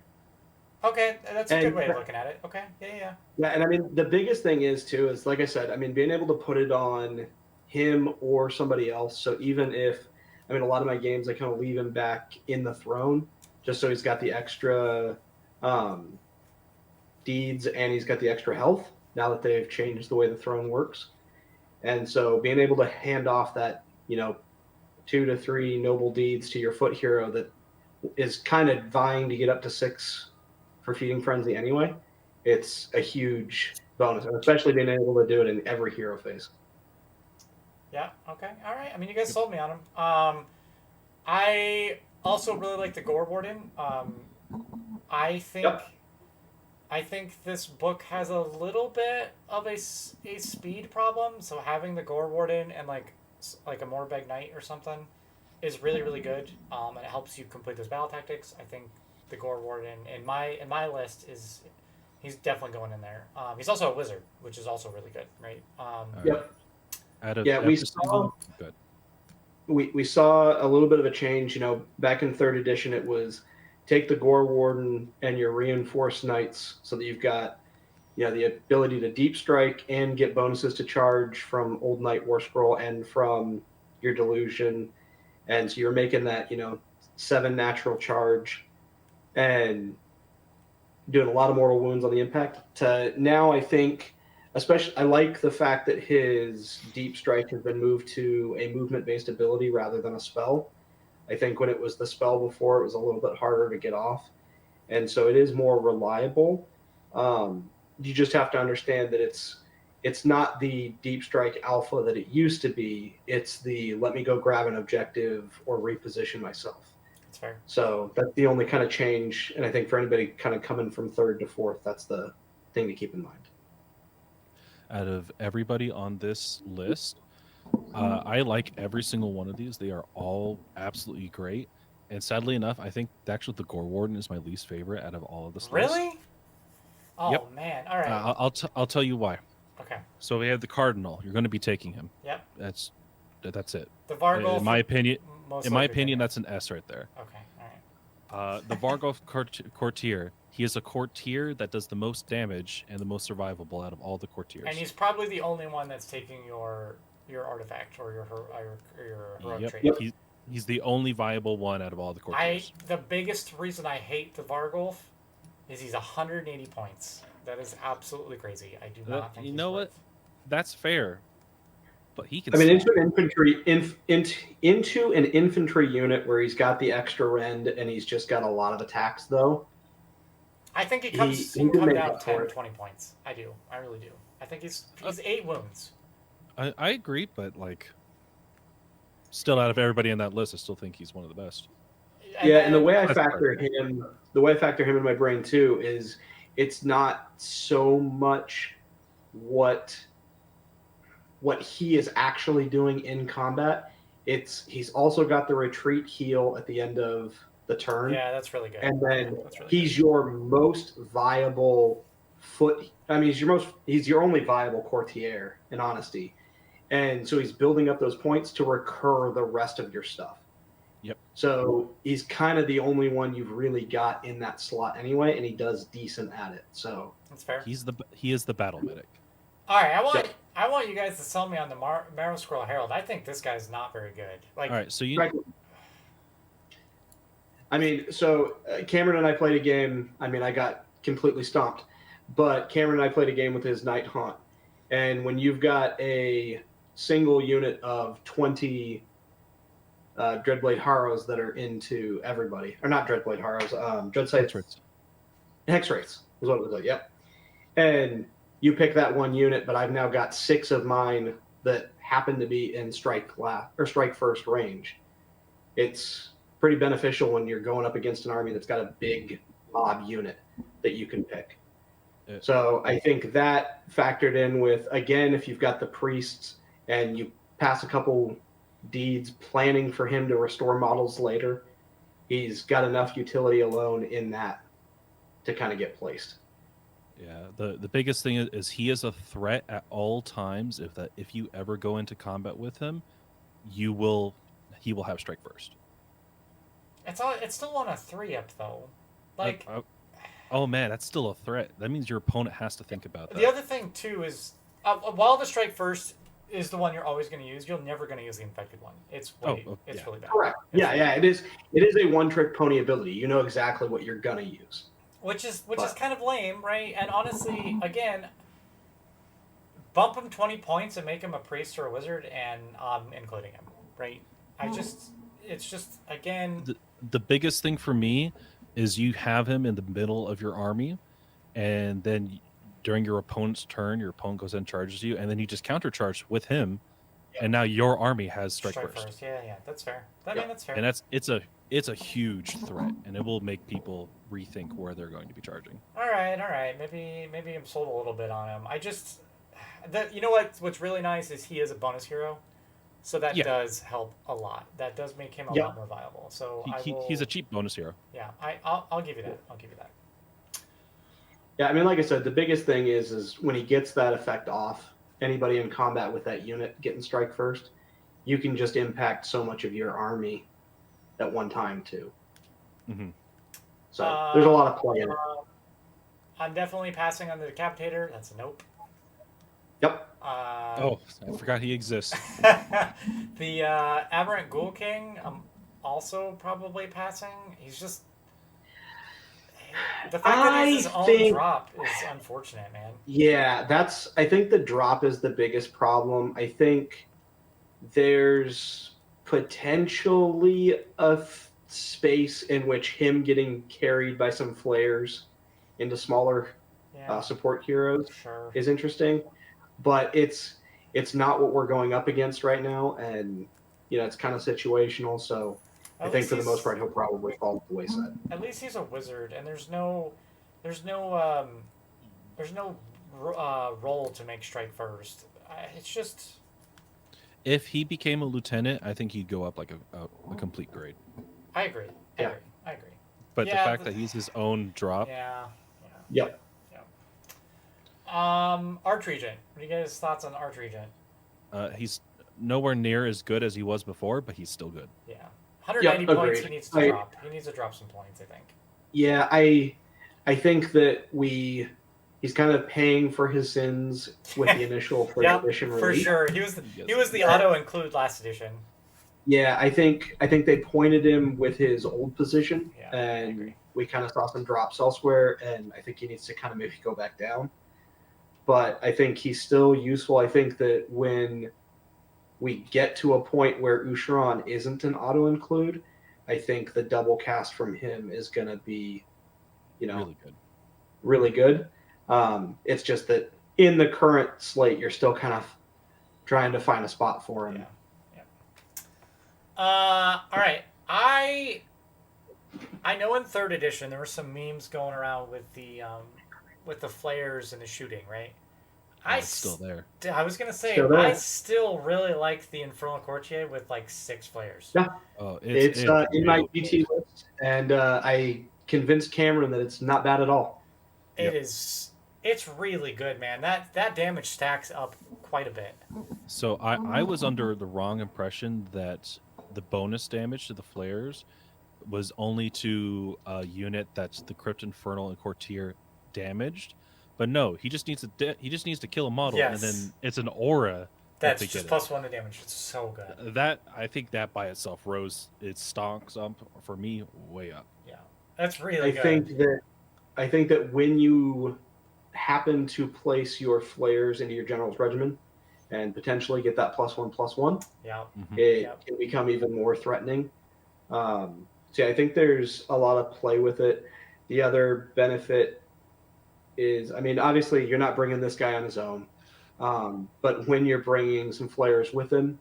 Okay, that's a good way of looking at it. Okay, yeah. Yeah, and I mean, the biggest thing is, too, is like I said, I mean, being able to put it on him or somebody else. So even if, I mean, a lot of my games, I kind of leave him back in the throne just so he's got the extra deeds and he's got the extra health now that they've changed the way the throne works. And so being able to hand off that, 2 to 3 noble deeds to your foot hero that is kind of vying to get up to 6 for Feeding Frenzy anyway, it's a huge bonus, and especially being able to do it in every hero phase. Yeah, okay, all right. I mean, you guys sold me on him. I also really like the Gore Warden. I think this book has a little bit of a speed problem, so having the Gore Warden and like a Morbeg Knight or something is really, really good, and it helps you complete those battle tactics. I think the Gore Warden in my list he's definitely going in there. He's also a wizard, which is also really good, right? Yep. We saw a little bit of a change. Back in 3rd edition, it was take the Gore Warden and your reinforced knights, so that you've got the ability to deep strike and get bonuses to charge from Old Knight Warscroll and from your Delusion, and so you're making that 7 natural charge and doing a lot of mortal wounds on the impact. To now, I think, especially, I like the fact that his deep strike has been moved to a movement-based ability rather than a spell. I think when it was the spell before, it was a little bit harder to get off, and so it is more reliable. You just have to understand that it's not the deep strike alpha that it used to be. It's the let me go grab an objective or reposition myself. That's fair. So that's the only kind of change, and I think for anybody kind of coming from 3rd to 4th, that's the thing to keep in mind. Out of everybody on this list, I like every single one of these. They are all absolutely great. And sadly enough, I think actually the Gore Warden is my least favorite out of all of this list. Really? Oh, yep. Man. All right. I'll tell you why. Okay. So we have the Cardinal. You're going to be taking him. Yep. That's it. The Vargolf. In my opinion, that's an S right there. Okay. All right. The Vargolf Courtier. He is a courtier that does the most damage and the most survivable out of all the courtiers. And he's probably the only one that's taking your artifact or your heroic trait. Yep. He's the only viable one out of all the courtiers. The biggest reason I hate the Vargolf is he's 180 points. That is absolutely crazy. I do not think. You know what? That's fair. But he can. I mean, into an infantry unit where he's got the extra rend and he's just got a lot of attacks, though. I think he can come down 10, 20 points. I do. I really do. I think he's 8 wounds. I agree, but still, out of everybody in that list, I still think he's one of the best. And the way I factor him in my brain too is it's not so much what he is actually doing in combat. He's also got the retreat heal at the end of the turn. Yeah, that's really good. And then he's your most viable foot. I mean, he's your only viable courtier, in honesty. And so he's building up those points to recur the rest of your stuff. Yep. So he's kind of the only one you've really got in that slot anyway, and he does decent at it. So that's fair. He is the battle medic. All right, I want you guys to sell me on the Marrow Scroll Herald. I think this guy's not very good. All right, so I mean, so Cameron and I played a game. I mean, I got completely stomped, but Cameron and I played a game with his Nighthaunt, and when you've got a single unit of 20 Dreadblade Harrows that are into everybody, or not Dreadblade Harrows, Dreadsights. Hex Rates is what it was like. Yep. and you pick that one unit, but I've now got 6 of mine that happen to be in strike first range. It's pretty beneficial when you're going up against an army that's got a big mob unit that you can pick. Yeah. So I think that factored in with, again, if you've got the priests and you pass a couple deeds planning for him to restore models later, he's got enough utility alone in that to kind of get placed. Yeah, the biggest thing is he is a threat at all times. If you ever go into combat with him, he will have strike first. It's still on a 3-up though. Like, oh man, that's still a threat. That means your opponent has to think about that. The other thing too is, while the strike first is the one you're always going to use, you're never going to use the infected one. It's really bad. Correct. It is a one-trick pony ability. You know exactly what you're gonna use. Which is kind of lame, right? And honestly, again, bump him 20 points and make him a priest or a wizard, and I'm including him, right? It's just again. The biggest thing for me is you have him in the middle of your army, and then during your opponent's turn, your opponent goes and charges you, and then you just countercharge with him, and now your army has strike first. Yeah, that's fair. I mean, that's fair. And it's a huge threat, and it will make people rethink where they're going to be charging. All right. Maybe I'm sold a little bit on him. You know what's really nice is he is a bonus hero, so that does help a lot. That does make him a lot more viable. So he's a cheap bonus hero. Yeah, I'll give you that. Yeah, I mean, like I said, the biggest thing is when he gets that effect off, anybody in combat with that unit getting strike first, you can just impact so much of your army at one time too. Mm-hmm. So there's a lot of play in it. I'm definitely passing on the Decapitator. That's a nope. Yep. I forgot he exists. The Aberrant Ghoul King, I'm also probably passing. He's just... The fact that it's his own drop is unfortunate, man. Yeah, I think the drop is the biggest problem. I think there's potentially a space in which him getting carried by some flares into smaller support heroes is interesting, but it's not what we're going up against right now, and it's kind of situational. So I think for the most part he'll probably fall to the wayside. At least he's a wizard, and there's no role to make strike first. It's just. If he became a lieutenant, I think he'd go up like a complete grade. I agree. I agree. But the fact that he's his own drop. Yep. Archregent. What are you guys' thoughts on Archregent? He's nowhere near as good as he was before, but he's still good. Yeah. 190 points he needs to drop. He needs to drop some points, I think. Yeah, I think that he's kind of paying for his sins with the initial first edition release. For sure. He was the auto include last edition. Yeah, I think they pointed him with his old position, and we kind of saw some drops elsewhere, and I think he needs to kind of maybe go back down. But I think he's still useful. I think that when we get to a point where Usharon isn't an auto include, I think the double cast from him is going to be, really good. It's just that in the current slate, you're still kind of trying to find a spot for him. All right. I know in 3rd edition there were some memes going around with the flares and the shooting, right? It's still there. I was gonna say I still really like the Infernal Courtier with like 6 flares. Yeah. It's in my GT good. list, and I convinced Cameron that it's not bad at all. It's really good, man. That damage stacks up quite a bit. So I was under the wrong impression that the bonus damage to the flares was only to a unit that's the Crypt Infernal and Courtier damaged, but no, he just needs to kill a model, and then it's an aura that's just +1 to damage. It's so good. That I think that by itself rose its stocks up for me way up. Yeah, that's really good. I think that when you happen to place your flares into your general's regimen and potentially get that +1/+1, it can become even more threatening. So I think there's a lot of play with it. The other benefit is, I mean, obviously you're not bringing this guy on his own, but when you're bringing some flares with him,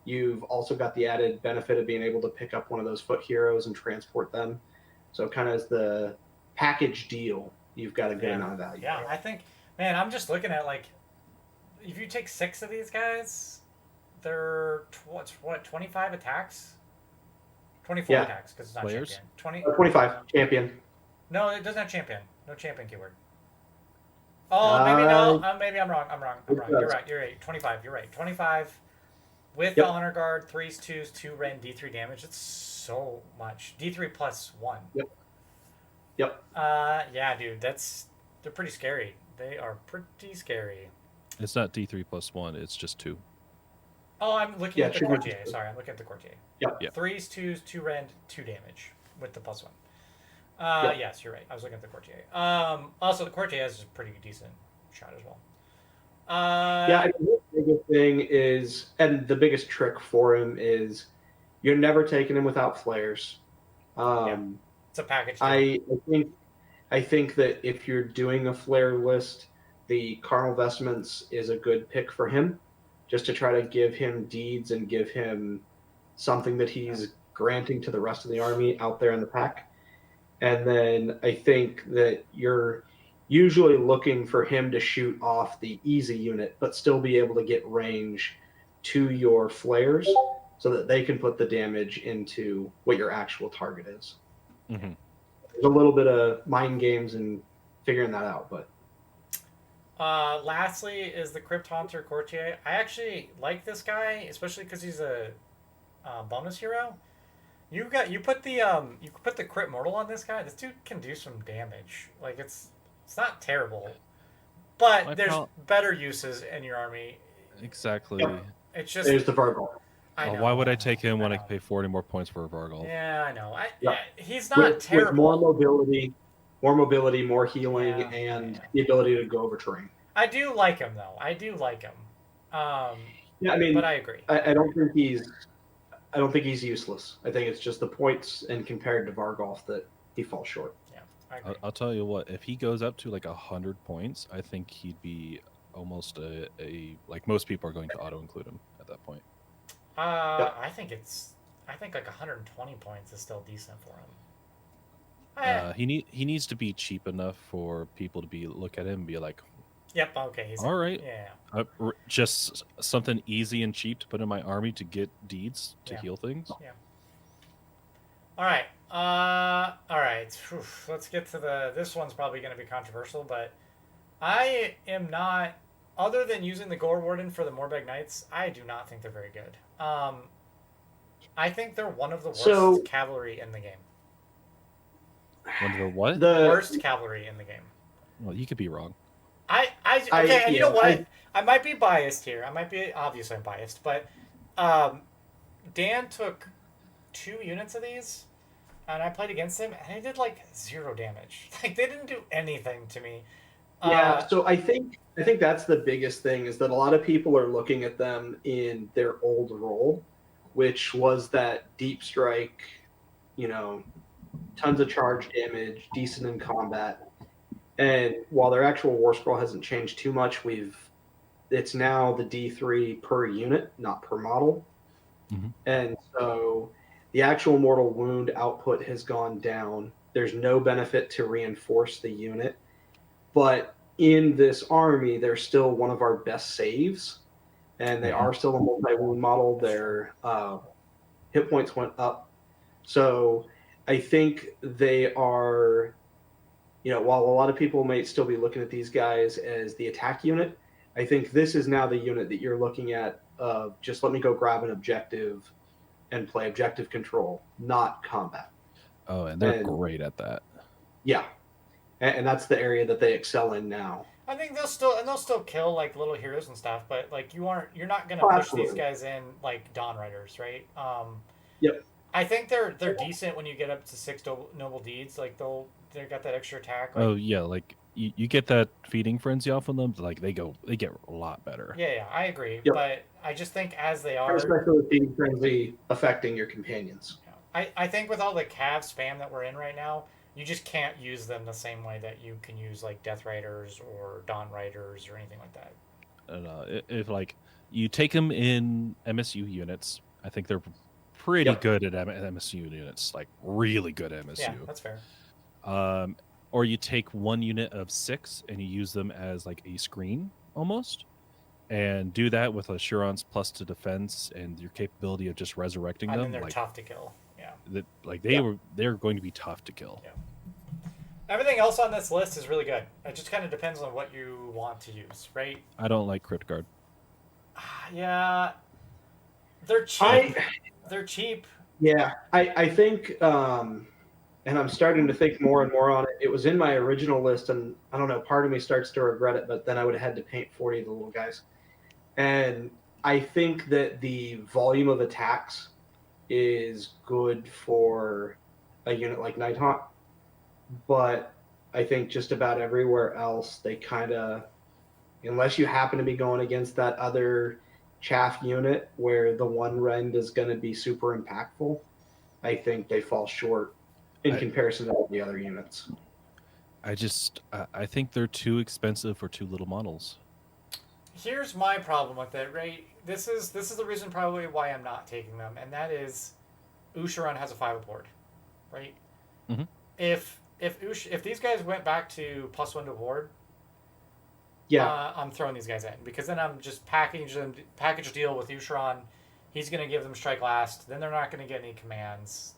you've also got the added benefit of being able to pick up one of those foot heroes and transport them. So kind of as the package deal, you've got a good amount of value. Yeah, I think, man, I'm just looking at like, if you take 6 of these guys, they're what 25 attacks, 24 attacks because it's not Players? champion. 25 champion. No, it doesn't have champion. No champion keyword. Oh, maybe no. Maybe I'm wrong. I'm wrong. You're right. You're right. 25. You're right. 25 with the honor guard, 3s, 2s, 2 ren, D3 damage. It's so much. D3 plus 1. Yep. Yeah, dude. They're pretty scary. They are pretty scary. It's not D3 plus 1. It's just 2. Oh, I'm looking at the courtier. Sorry, I'm looking at the courtier. Yep. 3s, 2s, 2 rend, 2 damage with the plus 1. Yes, you're right. I was looking at the courtier. Also, the courtier has a pretty decent shot as well. Yeah, I think the biggest thing is, and the biggest trick for him is, you're never taking him without flares. It's a package. I think that if you're doing a flare list, the Carnal Vestments is a good pick for him, just to try to give him deeds and give him something that he's granting to the rest of the army out there in the pack. And then I think that you're usually looking for him to shoot off the easy unit, but still be able to get range to your flares so that they can put the damage into what your actual target is. Mm-hmm. There's a little bit of mind games and figuring that out, but lastly is the Crypt Haunter Courtier. I actually like this guy, especially because he's a bonus hero. You put the Crypt Mortal on this guy. This dude can do some damage. Like it's not terrible, but there's better uses in your army. Exactly. Yep. It's just there's the Vargal. Why would I take him when I can pay 40 more points for a Vargal? Yeah, I know. He's not terrible. With more mobility, more healing, and the ability to go over terrain. I do like him though. I do like him. Yeah, I mean, but I agree. I don't think he's useless. I think it's just the points and compared to Vargolf that he falls short. Yeah, I agree. I'll tell you what. If he goes up to like 100 points, I think he'd be almost a like most people are going to auto include him at that point. I think like 120 points is still decent for him. He needs to be cheap enough for people to look at him and be like, yep, okay, all right, yeah, just something easy and cheap to put in my army to get deeds to heal things. Yeah. All right. Whew. Let's get to this one's probably going to be controversial, but I am not. Other than using the Gore Warden for the Morbeg Knights, I do not think they're very good. I think they're one of the worst cavalry in the game. One of the what? The worst cavalry in the game. Well, you could be wrong. Okay, you know what? I might be biased here. Obviously I'm biased, but Dan took 2 units of these, and I played against him, and they did like 0 damage. Like they didn't do anything to me. Yeah, so I think that's the biggest thing is that a lot of people are looking at them in their old role, which was that deep strike, tons of charge damage, decent in combat. And while their actual war scroll hasn't changed too much, it's now the D3 per unit, not per model. Mm-hmm. And so the actual mortal wound output has gone down. There's no benefit to reinforce the unit. But in this army, they're still one of our best saves, and they are still a multi-wound model. Their hit points went up. So I think they are, while a lot of people might still be looking at these guys as the attack unit, I think this is now the unit that you're looking at of just let me go grab an objective and play objective control, not combat. Oh, and they're great at that. Yeah. And that's the area that they excel in now. I think they'll still kill like little heroes and stuff, but like you're not gonna push these guys in like Dawn Riders, right? Yep. I think they're decent when you get up to 6 noble deeds. Like they got that extra attack. Like, oh yeah, like you get that feeding frenzy off of them. Like they get a lot better. Yeah, I agree. Yep. But I just think as they are, especially with feeding frenzy affecting your companions. I think with all the cav spam that we're in right now, You just can't use them the same way that you can use like Death Riders or Dawn Riders or anything like that. If like you take them in MSU units, I think they're pretty Yep. good at MSU units, like really good at MSU. Yeah, that's fair. Or you take one unit of 6 and you use them as like a screen almost, and do that with Assurance plus to defense and your capability of just resurrecting I them. mean, they're like, tough to kill. Yeah. They're going to be tough to kill. Yeah. Everything else on this list is really good. It just kind of depends on what you want to use, right? I don't like crit guard. Yeah. They're cheap. They're cheap. Yeah, I think, and I'm starting to think more and more on it. It was in my original list, and I don't know, part of me starts to regret it, but then I would have had to paint 40 of the little guys. And I think that the volume of attacks is good for a unit like Nighthaunt, but I think just about everywhere else, they kind of, unless you happen to be going against that other chaff unit where the one rend is going to be super impactful, I think they fall short in comparison to all the other units. I think they're too expensive for 2 little models. Here's my problem with it, right? This is the reason probably why I'm not taking them, and that is Usharan has a 5 board, right? Mm-hmm. If these guys went back to +1 to board, Yeah, I'm throwing these guys in because then I'm just package deal with Usharan. He's going to give them strike last. Then they're not going to get any commands.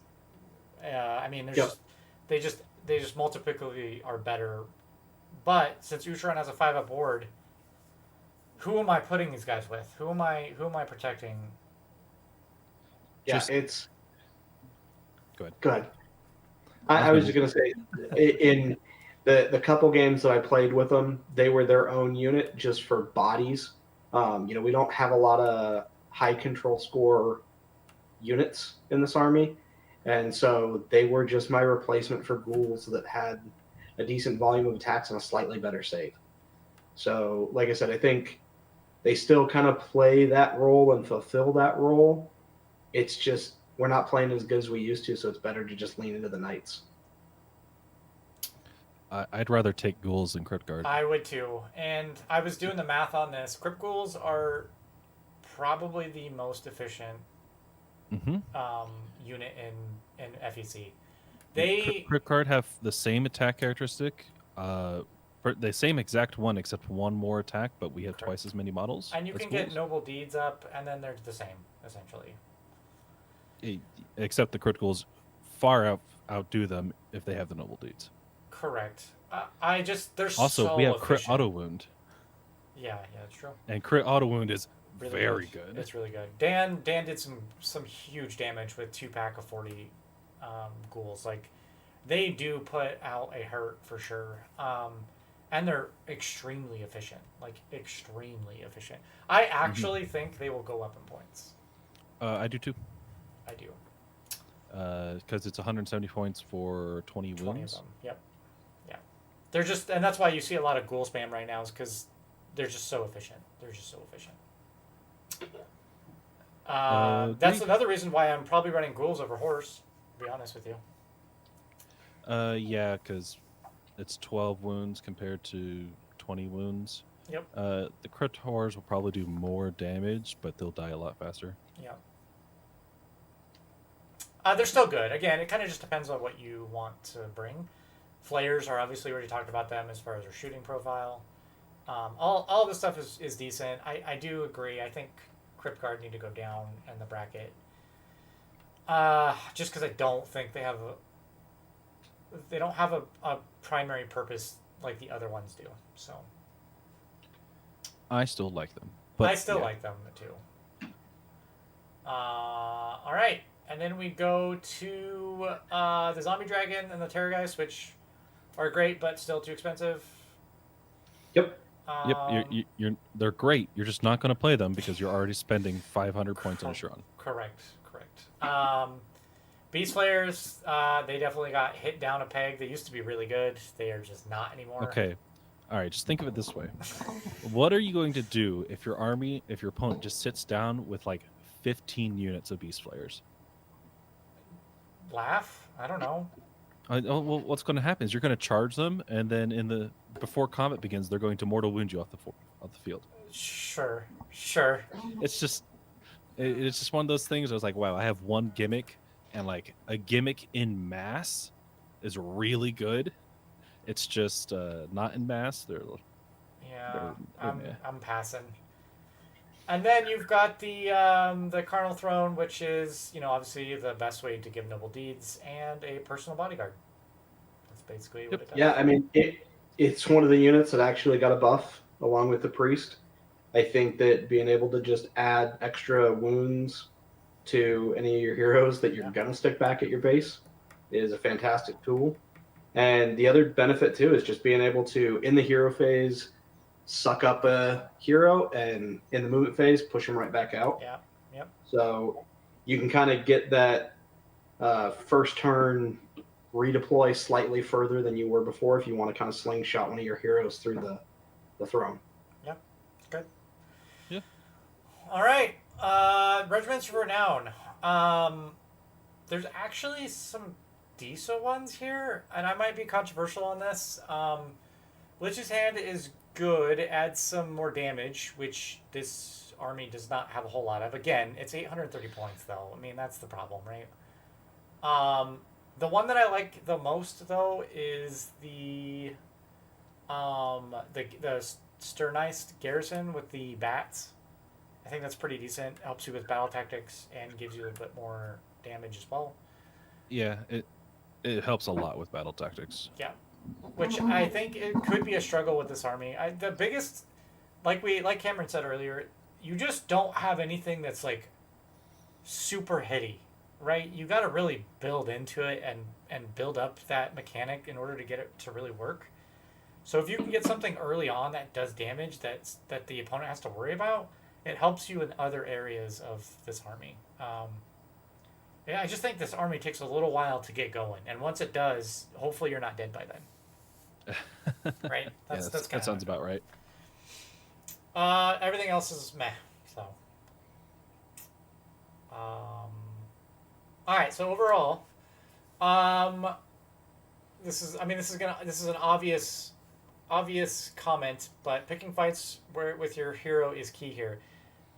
I mean, they just multiplically are better. But since Usharan has a 5-up board, who am I putting these guys with? Who am I protecting? yeah, it's Go ahead. good. I was just going to say, in the couple games that I played with them, they were their own unit just for bodies. We don't have a lot of high control score units in this army, and so they were just my replacement for ghouls that had a decent volume of attacks and a slightly better save. So, like I said, I think they still kind of play that role and fulfill that role. It's just we're not playing as good as we used to, so it's better to just lean into the knights. I'd rather take ghouls than crit guard. I would too. And I was doing the math on this. Crypt ghouls are probably the most efficient unit in FEC. Crit guard have the same attack characteristic, the same exact one except one more attack, but we have twice as many models. And you can get noble deeds up, and then they're the same essentially. Except the crit ghouls far outdo them if they have the noble deeds. Correct. They're also so we have efficient. crit auto wound. Yeah, that's true. And crit auto wound is Really very good. It's really good. Dan did some huge damage with 2-pack of 40 ghouls. Like, they do put out a hurt for sure. And they're extremely efficient. Like, extremely efficient. I actually think they will go up in points. I do too. I do. Because it's 170 points for 20 wounds. 20 of them. Yep. Yeah. They're just, and that's why you see a lot of ghoul spam right now, is because they're just so efficient. That's another reason why I'm probably running ghouls over horse, to be honest with you. Yeah, because it's 12 wounds compared to 20 wounds. Yep. The crit horrors will probably do more damage, but they'll die a lot faster. Yeah. They're still good. Again, it kind of just depends on what you want to bring. Flayers are obviously, we already talked about them as far as their shooting profile. All this stuff is decent. I do agree. I think Crypt Guard need to go down in the bracket. Just because I don't think they don't have a primary purpose like the other ones do. So I still like them. But I still like them too. All right. And then we go to the Zombie Dragon and the Terrorgeist, which are great, but still too expensive. Yep. You're they're great. You're just not going to play them because you're already spending 500 points on a Sharon. Correct. Beast Flayers, they definitely got hit down a peg. They used to be really good. They are just not anymore. Okay. All right, just think of it this way. What are you going to do if your opponent just sits down with like 15 units of Beast Flayers? Laugh? I don't know. Well, what's going to happen is you're going to charge them, and then before combat begins, they're going to mortal wound you off the field. Sure. It's just one of those things. I was like, wow, I have one gimmick, and like a gimmick in mass is really good. It's just not in mass. Yeah, meh. I'm passing. And then you've got the Carnal Throne, which is, obviously the best way to give noble deeds, and a personal bodyguard. That's basically what it does. Yeah, I mean, it's one of the units that actually got a buff along with the priest. I think that being able to just add extra wounds to any of your heroes that you're gonna stick back at your base is a fantastic tool. And the other benefit too is just being able to, in the hero phase, suck up a hero, and in the movement phase, push them right back out. Yeah. Yep. So you can kind of get that first turn redeploy slightly further than you were before if you want to kind of slingshot one of your heroes through the throne. Yeah. Good. Yeah. All right. Regiments of Renown. There's actually some decent ones here, and I might be controversial on this. Lich's Hand is good. It adds some more damage, which this army does not have a whole lot of. Again, it's 830 points, though. I mean, that's the problem, right? The one that I like the most, though, is the Sternized Garrison with the bats. I think that's pretty decent. Helps you with battle tactics and gives you a bit more damage as well. Yeah, it helps a lot with battle tactics. Yeah, which I think it could be a struggle with this army. The biggest, like Cameron said earlier, you just don't have anything that's like super hitty, right? You got to really build into it and build up that mechanic in order to get it to really work. So if you can get something early on that does damage that the opponent has to worry about, it helps you in other areas of this army. I just think this army takes a little while to get going, and once it does, hopefully you're not dead by then. Right? That sounds about right. Everything else is meh. So, all right. So overall, this is an obvious comment, but picking fights with your hero is key here.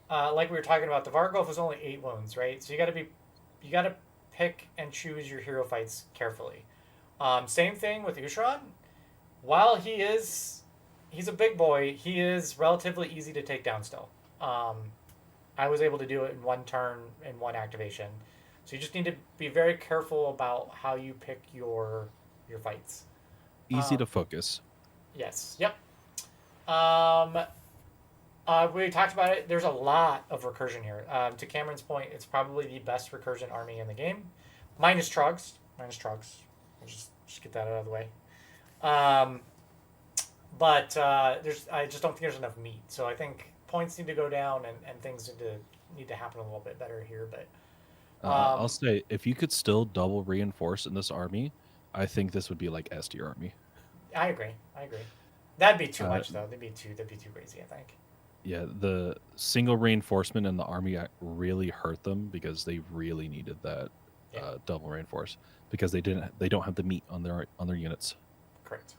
Like we were talking about, the Vargolf is only 8 wounds, right? So you got to pick and choose your hero fights carefully. Same thing with Usharan. While he's a big boy, he is relatively easy to take down still. I was able to do it in one turn in one activation. So you just need to be very careful about how you pick your fights. Easy to focus. Yes. Yep. We talked about it. There's a lot of recursion here. To Cameron's point, it's probably the best recursion army in the game. Minus Trogs. We'll just get that out of the way. But I just don't think there's enough meat. So I think points need to go down and things need to happen a little bit better here. But I'll say, if you could still double reinforce in this army, I think this would be like S tier army. I agree. That'd be too much, though. That'd be too crazy, I think. Yeah, the single reinforcement in the army really hurt them because they really needed that double reinforce because they don't have the meat on their units. Correct.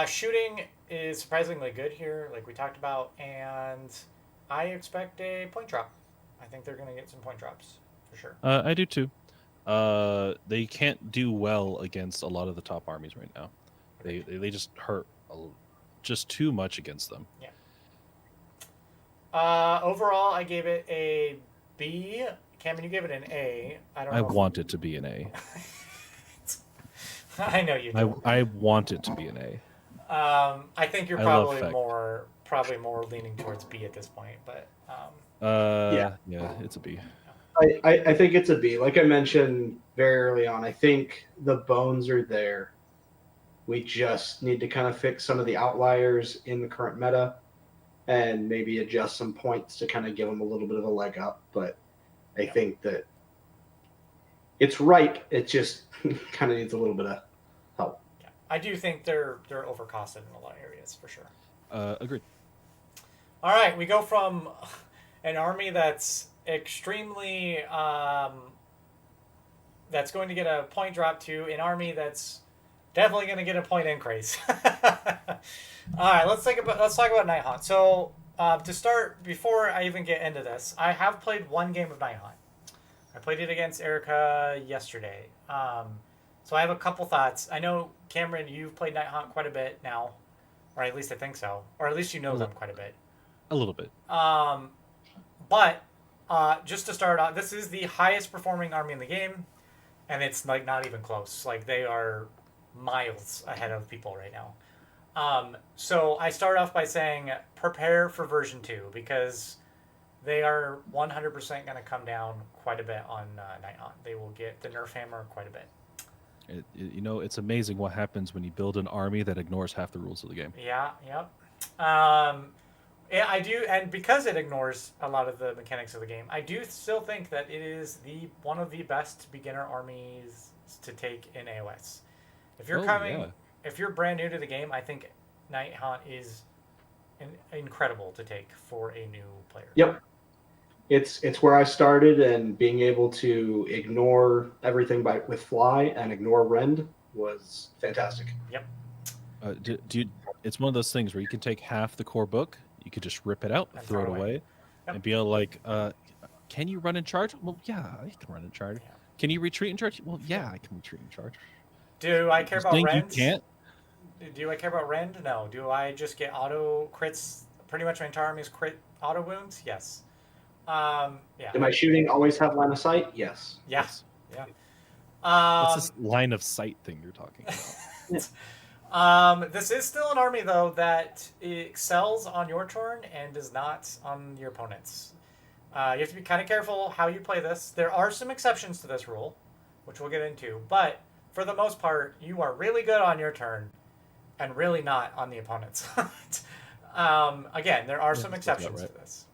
Shooting is surprisingly good here, like we talked about, and I expect a point drop. I think they're going to get some point drops for sure. I do too. They can't do well against a lot of the top armies right now. They just hurt just too much against them. Yeah. Overall, I gave it a B. Cameron, you gave it an A. I want it to be an A. I know you do. I want it to be an A. I think you're probably more leaning towards B at this point, but yeah, it's a B. I think it's a B. Like I mentioned very early on, I think the bones are there. We just need to kind of fix some of the outliers in the current meta and maybe adjust some points to kind of give them a little bit of a leg up. But I think that it's right. It just kind of needs a little bit of help. Yeah. I do think they're overcosted in a lot of areas for sure. Agreed. All right, we go from an army that's extremely that's going to get a point drop to an army that's definitely going to get a point increase. All right, let's talk about Nighthaunt. So to start, before I even get into this, I have played one game of Nighthaunt. I played it against Erica yesterday. So I have a couple thoughts. I know, Cameron, you've played Nighthaunt quite a bit now, or at least I think so, or at least you know them quite a bit. A little bit. But just to start out, this is the highest performing army in the game, and it's like not even close. Like they are miles ahead of people right now. So I start off by saying prepare for version 2 because they are 100% going to come down quite a bit on Nighthaunt. They will get the nerf hammer quite a bit. It's amazing what happens when you build an army that ignores half the rules of the game. Yeah, yep. Yeah, I do, and because it ignores a lot of the mechanics of the game, I do still think that it is one of the best beginner armies to take in AOS. If you're if you're brand new to the game, I think Nighthaunt is incredible to take for a new player. Yep. It's where I started, and being able to ignore everything with fly and ignore rend was fantastic. Yep. It's one of those things where you can take half the core book, you could just rip it out, throw it away, and be able like, can you run and charge? Well, yeah, I can run and charge. Yeah. Can you retreat and charge? Well, yeah, I can retreat and charge. Do I care about rend? You can't? Do I care about rend? No. Do I just get auto crits? Pretty much my entire army is crit auto wounds? Yes. Yeah. Do my shooting always have line of sight? Yes. Yes. Yeah. What's this line of sight thing you're talking about? This is still an army, though, that excels on your turn and does not on your opponent's. You have to be kind of careful how you play this. There are some exceptions to this rule, which we'll get into, but for the most part, you are really good on your turn and really not on the opponent's. Again, there are some exceptions to this.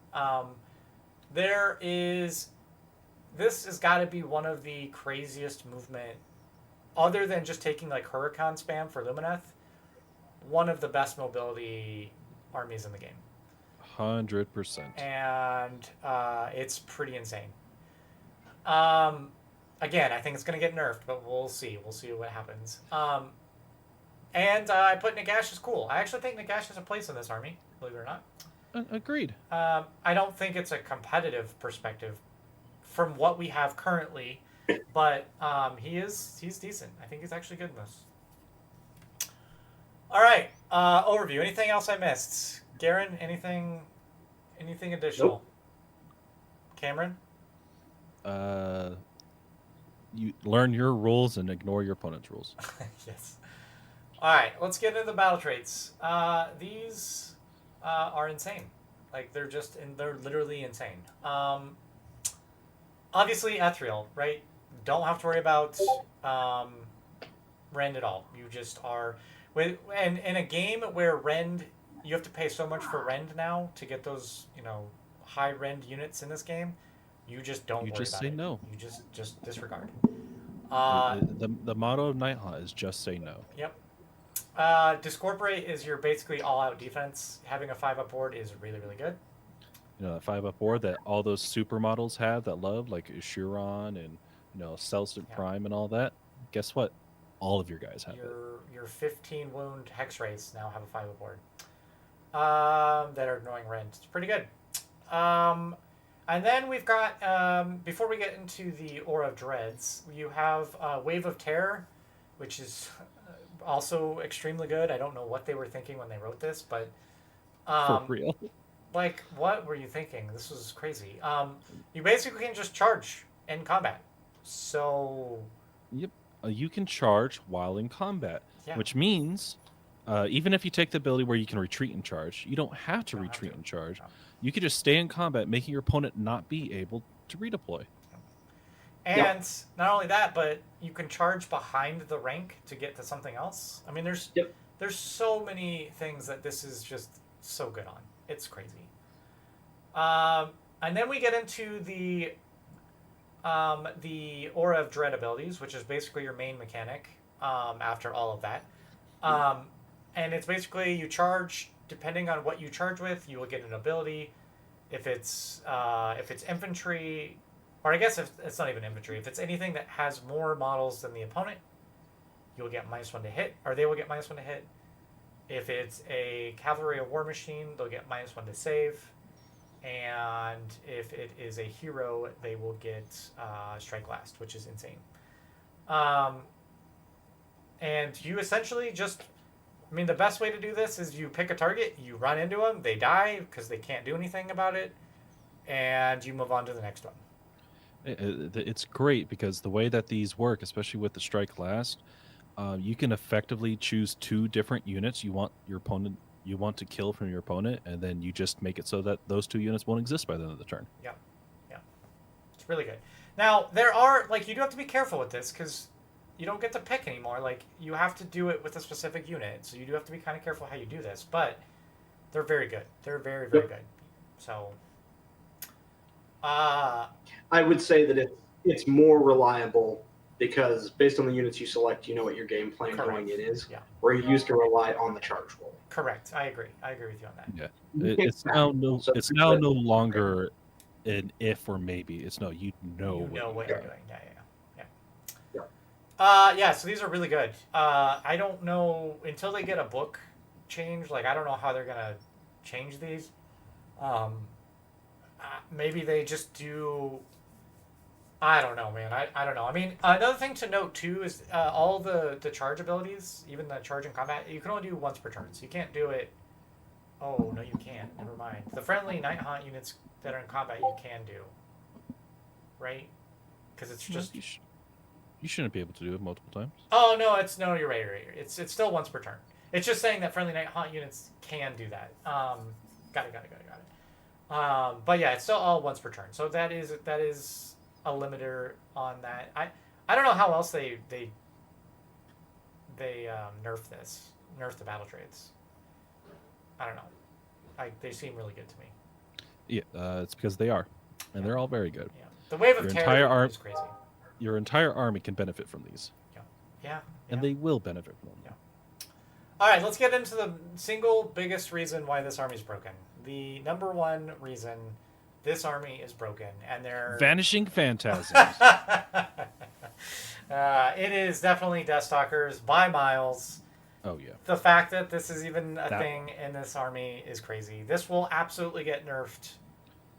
This has got to be one of the craziest movement, other than just taking like Huracan spam for Lumineth, one of the best mobility armies in the game. 100%. And it's pretty insane. Again, I think it's going to get nerfed, but we'll see. We'll see what happens. And I put Nagash as cool. I actually think Nagash has a place in this army, believe it or not. Agreed. I don't think it's a competitive perspective from what we have currently, but he's decent. I think he's actually good in this. All right, overview. Anything else I missed? Garren, anything additional? Nope. Cameron? You learn your rules and ignore your opponent's rules. Yes. All right, let's get into the battle traits. These are insane. Like they're literally insane. Obviously ethereal, right? Don't have to worry about rend at all. You just are and in a game where rend, you have to pay so much for rend now to get those, high rend units in this game. You just don't worry about it. You just say no. You just disregard. The motto of Nighthaunt is just say no. Yep. Discorporate is your basically all-out defense. Having a 5-up board is really, really good. That 5-up board that all those supermodels have that love, like Shuron and Celtic Prime and all that. Guess what? All of your guys have your 15 wound hex rays now have a 5-up board. That are annoying rend. It's pretty good. And then we've got, before we get into the Aura of Dreads, you have Wave of Terror, which is also extremely good. I don't know what they were thinking when they wrote this, but... for real? Like, what were you thinking? This was crazy. You basically can just charge in combat. So... Yep. You can charge while in combat, which means... even if you take the ability where you can retreat and charge, you don't have to retreat and charge. No. You could just stay in combat, making your opponent not be able to redeploy. And not only that, but you can charge behind the rank to get to something else. I mean, there's so many things that this is just so good on. It's crazy. And then we get into the Aura of Dread abilities, which is basically your main mechanic after all of that. And it's basically you charge, depending on what you charge with, you will get an ability. If it's infantry, or I guess if it's not even infantry, if it's anything that has more models than the opponent, you'll get -1 to hit, or they will get -1 to hit. If it's a cavalry or war machine, they'll get -1 to save. And if it is a hero, they will get strike last, which is insane. And you essentially just, I mean, the best way to do this is you pick a target, you run into them, they die because they can't do anything about it, and you move on to the next one. It's great because the way that these work, especially with the strike last, you can effectively choose 2 different units you want to kill from your opponent, and then you just make it so that those 2 units won't exist by the end of the turn. Yeah, yeah, it's really good. Now there are, like, you do have to be careful with this because you don't get to pick anymore. Like, you have to do it with a specific unit, so you do have to be kind of careful how you do this. But they're very good. They're very, very good. So, I would say that it's more reliable because based on the units you select, you know what your game plan Correct. going in is. Yeah. Where you used to rely on the charge roll. Correct. I agree. I agree with you on that. Yeah, it's now no longer an if or maybe. It's no, you know what you're doing. doing. Yeah. So these are really good. I don't know until they get a book change. Like, I don't know how they're gonna change these. Maybe they just do. I don't know, man. I don't know. I mean, another thing to note too is all the charge abilities, even the charge in combat, you can only do once per turn. So you can't do it. Oh no, you can't. Never mind. The friendly Nighthaunt units that are in combat, you can do. Right? Because it's just. You shouldn't be able to do it multiple times. Oh no, you're right. It's still once per turn. It's just saying that friendly Nighthaunt units can do that. Got it. But yeah, it's still all once per turn. So that is a limiter on that. I don't know how else they nerf the battle traits. I don't know. They seem really good to me. Yeah, it's because they are, and they're all very good. Yeah, the wave of terror is crazy. Your entire army can benefit from these. Yeah. And they will benefit from them. Yeah. All right, let's get into the single biggest reason why this army is broken. The number 1 reason this army is broken, and they're Vanishing Phantasms. It is definitely Deathstalkers by miles. Oh yeah. The fact that this is even a thing in this army is crazy. This will absolutely get nerfed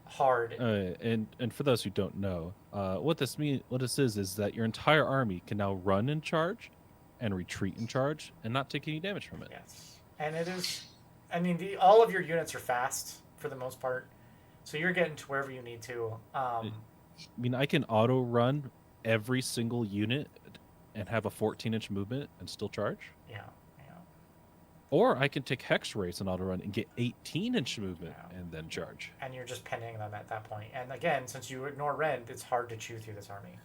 hard. And for those who don't know, what this is that your entire army can now run in charge and retreat in charge and not take any damage from it. Yes. And it is, I mean, all of your units are fast for the most part, so you're getting to wherever you need to. I mean, I can auto run every single unit and have a 14-inch movement and still charge. Yeah. Or I can take Hex Race and auto run and get 18-inch movement and then charge. And you're just pinning them at that point. And again, since you ignore rend, it's hard to chew through this army.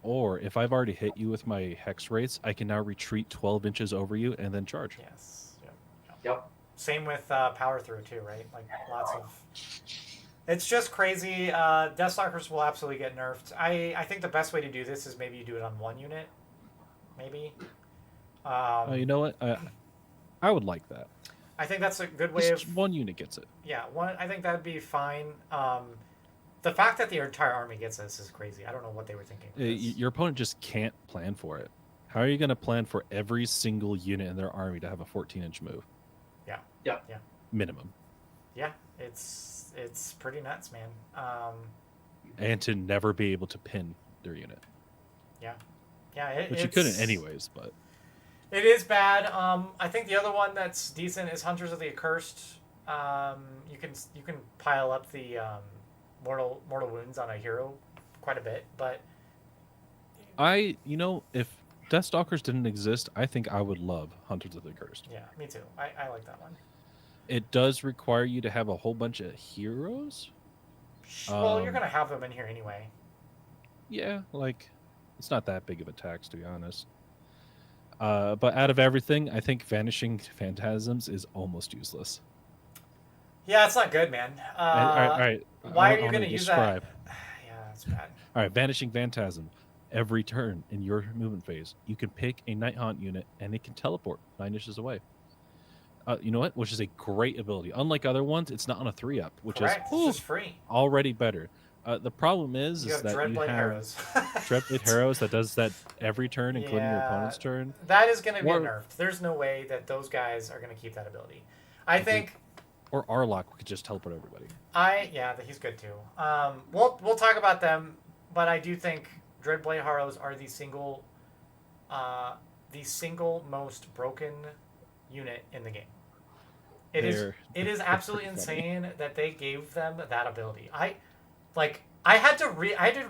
Or if I've already hit you with my Hex Race, I can now retreat 12 inches over you and then charge. Yes. Yep. Same with Power Through too, right? Like lots of. It's just crazy. Deathstalkers will absolutely get nerfed. I think the best way to do this is maybe you do it on 1 unit. Maybe. You know what? I would like that. I think that's a good way Just 1 unit gets it. Yeah, I think that'd be fine. The fact that the entire army gets this is crazy. I don't know what they were thinking. Your opponent just can't plan for it. How are you going to plan for every single unit in their army to have a 14-inch move? Yeah. Minimum. Yeah, it's pretty nuts, man. And to never be able to pin their unit. Yeah. Which you couldn't anyways, but... It is bad. I think the other one that's decent is Hunters of the Accursed. You can pile up the mortal wounds on a hero quite a bit, but if Deathstalkers didn't exist, I think I would love Hunters of the Accursed. Yeah, me too. I like that one. It does require you to have a whole bunch of heroes. Well, you're gonna have them in here anyway. Yeah, it's not that big of a tax, to be honest. But out of everything, I think Vanishing Phantasms is almost useless. Yeah, it's not good, man. All right. Why are you going to use that? Yeah, that's bad. All right, Vanishing Phantasm. Every turn in your movement phase, you can pick a Nighthaunt unit, and it can teleport 9 inches away. You know what? Which is a great ability. Unlike other ones, it's not on a 3-up, which Correct. is It's just free. Already better. The problem is You have that you Dreadblade have Heroes. Dreadblade Heroes that does that every turn, including your Yeah, opponent's turn. that is going to be Or- nerfed. There's no way that those guys are going to keep that ability. I Agreed. think Or Arlok could just teleport everybody. he's good too. We'll talk about them, but I do think Dreadblade Heroes are the single most broken unit in the game. It is absolutely insane that they gave them that ability. I had to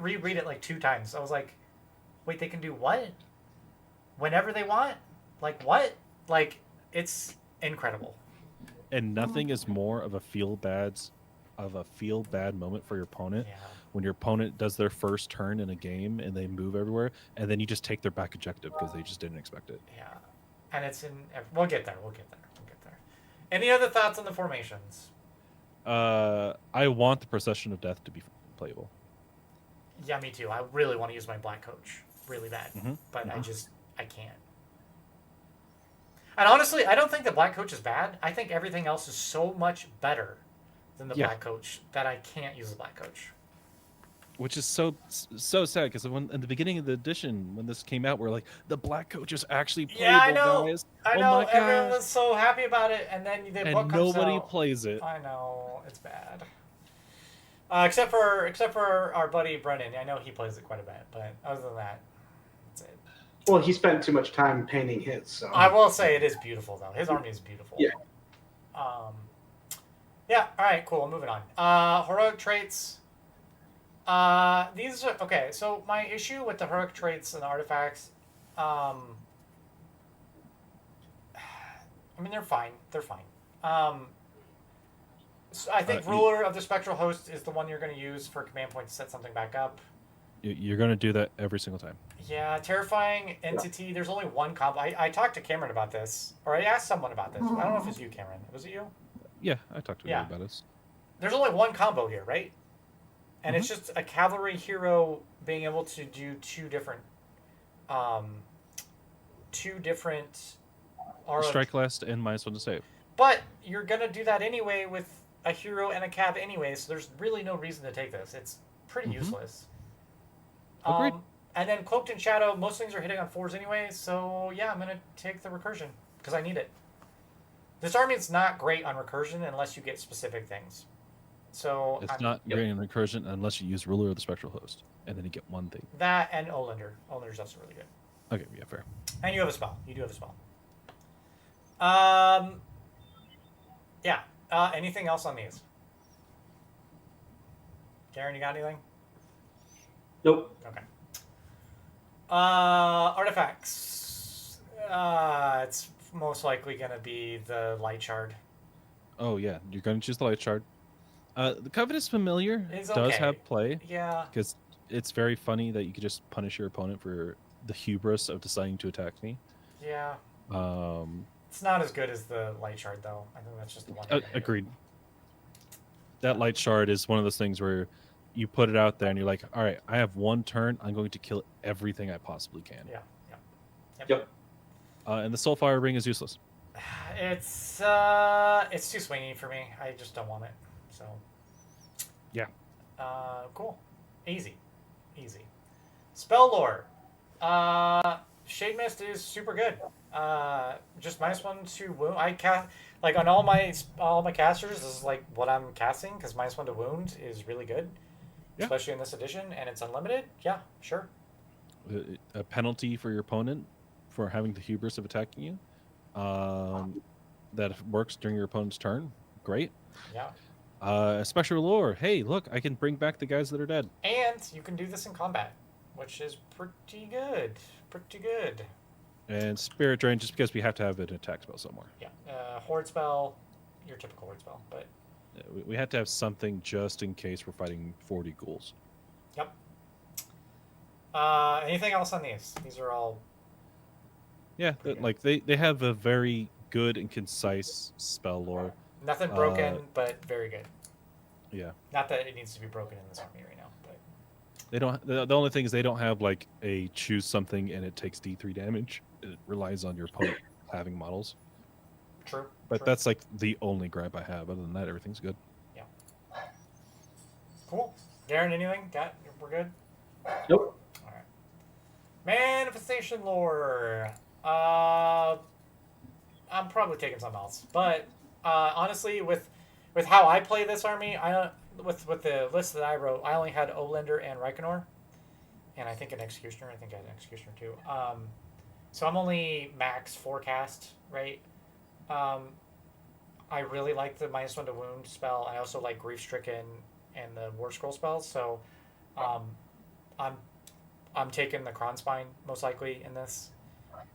reread it like 2 times. I was like, wait, they can do what? Whenever they want? Like what? Like, it's incredible. And nothing is more of a feel bad moment for your opponent Yeah. when your opponent does their first turn in a game and they move everywhere, and then you just take their back objective because they just didn't expect it. Yeah. And it's in... We'll get there. Any other thoughts on the formations? I want the Procession of Death to be playable. Yeah, me too. I really want to use my Black Coach really bad. Mhm. But I can't. And honestly, I don't think the Black Coach is bad. I think everything else is so much better than the Black Coach that I can't use the Black Coach. Which is so sad, because when in the beginning of the edition, when this came out, we're like, the Black Coach is actually playable, Yeah, I know. guys. I Oh know. my Everyone God. was so happy about it, and then the And book comes nobody out. plays it. I know. It's bad. Except for our buddy Brennan. I know he plays it quite a bit, but other than that, that's it. Well, he spent too much time painting his, so... I will say it is beautiful, though. His army is beautiful. Yeah. Yeah, alright, cool. Moving on. Heroic Traits. These are... Okay, so my issue with the Heroic Traits and Artifacts... I mean, they're fine. They're fine. So I think Ruler of the Spectral Host is the one you're going to use for command point to set something back up. You're going to do that every single time. Yeah, Terrifying Entity. There's only one combo. I talked to Cameron about this, or I asked someone about this. I don't know if it was you, Cameron. Was it you? Yeah, I talked to you about this. There's only one combo here, right? And it's just a cavalry hero being able to do two different Strike last and -1 to save. But you're gonna do that anyway with a hero and a cav anyway, so there's really no reason to take this. It's pretty useless. Agreed. And then Cloaked in Shadow, most things are hitting on 4s anyway, so yeah, I'm gonna take the recursion because I need it. This army is not great on recursion unless you get specific things. So It's not great in recursion unless you use Ruler of the Spectral Host, and then you get one thing. That and Olander. Olander's also really good. Okay, yeah, fair. And you have a spell. You do have a spell. Yeah. Anything else on these? Garren, you got anything? Nope. Okay. Artifacts. It's most likely going to be the Light Shard. Oh, yeah, you're going to choose the Light Shard. The Covetous Familiar It's does okay. have play, Yeah. because it's very funny that you could just punish your opponent for the hubris of deciding to attack me. Yeah. It's not as good as the Light Shard, though. I think that's just the one. Agreed. That Light Shard is one of those things where you put it out there and you're like, all right, I have one turn. I'm going to kill everything I possibly can. Yeah. Yep. And the Soulfire Ring is useless. It's too swingy for me. I just don't want it. So. Yeah. Cool. Easy. Spell lore. Shade Mist is super good. Just -1 to wound. I cast like on all my casters. This is like what I'm casting because -1 to wound is really good, especially in this edition, and it's unlimited. Yeah, sure. A penalty for your opponent for having the hubris of attacking you. That works during your opponent's turn. Great. Yeah. Spectral Lore. Hey, look, I can bring back the guys that are dead. And you can do this in combat, which is pretty good. And Spirit Drain, just because we have to have an attack spell somewhere. Yeah. Horde spell, your typical horde spell, but. We had to have something just in case we're fighting 40 ghouls. Yep. Anything else on these? These are all. Yeah, like they have a very good and concise spell lore. Nothing broken, but very good. Yeah. Not that it needs to be broken in this army right now, but. They don't. The only thing is they don't have like a choose something and it takes D3 damage. It relies on your opponent having models. True. But that's like the only gripe I have. Other than that, everything's good. Yeah. Cool. Garren, anything? We're good? Nope. All right. Manifestation lore. I'm probably taking something else, but honestly, with how I play this army, with the list that I wrote, I only had Olander and Reikenor, and I think an Executioner. I think I had an Executioner too. So I'm only max forecast, right? I really like the -1 to wound spell. I also like Grief Stricken and the War Scroll spells. So I'm taking the Kronspine most likely in this.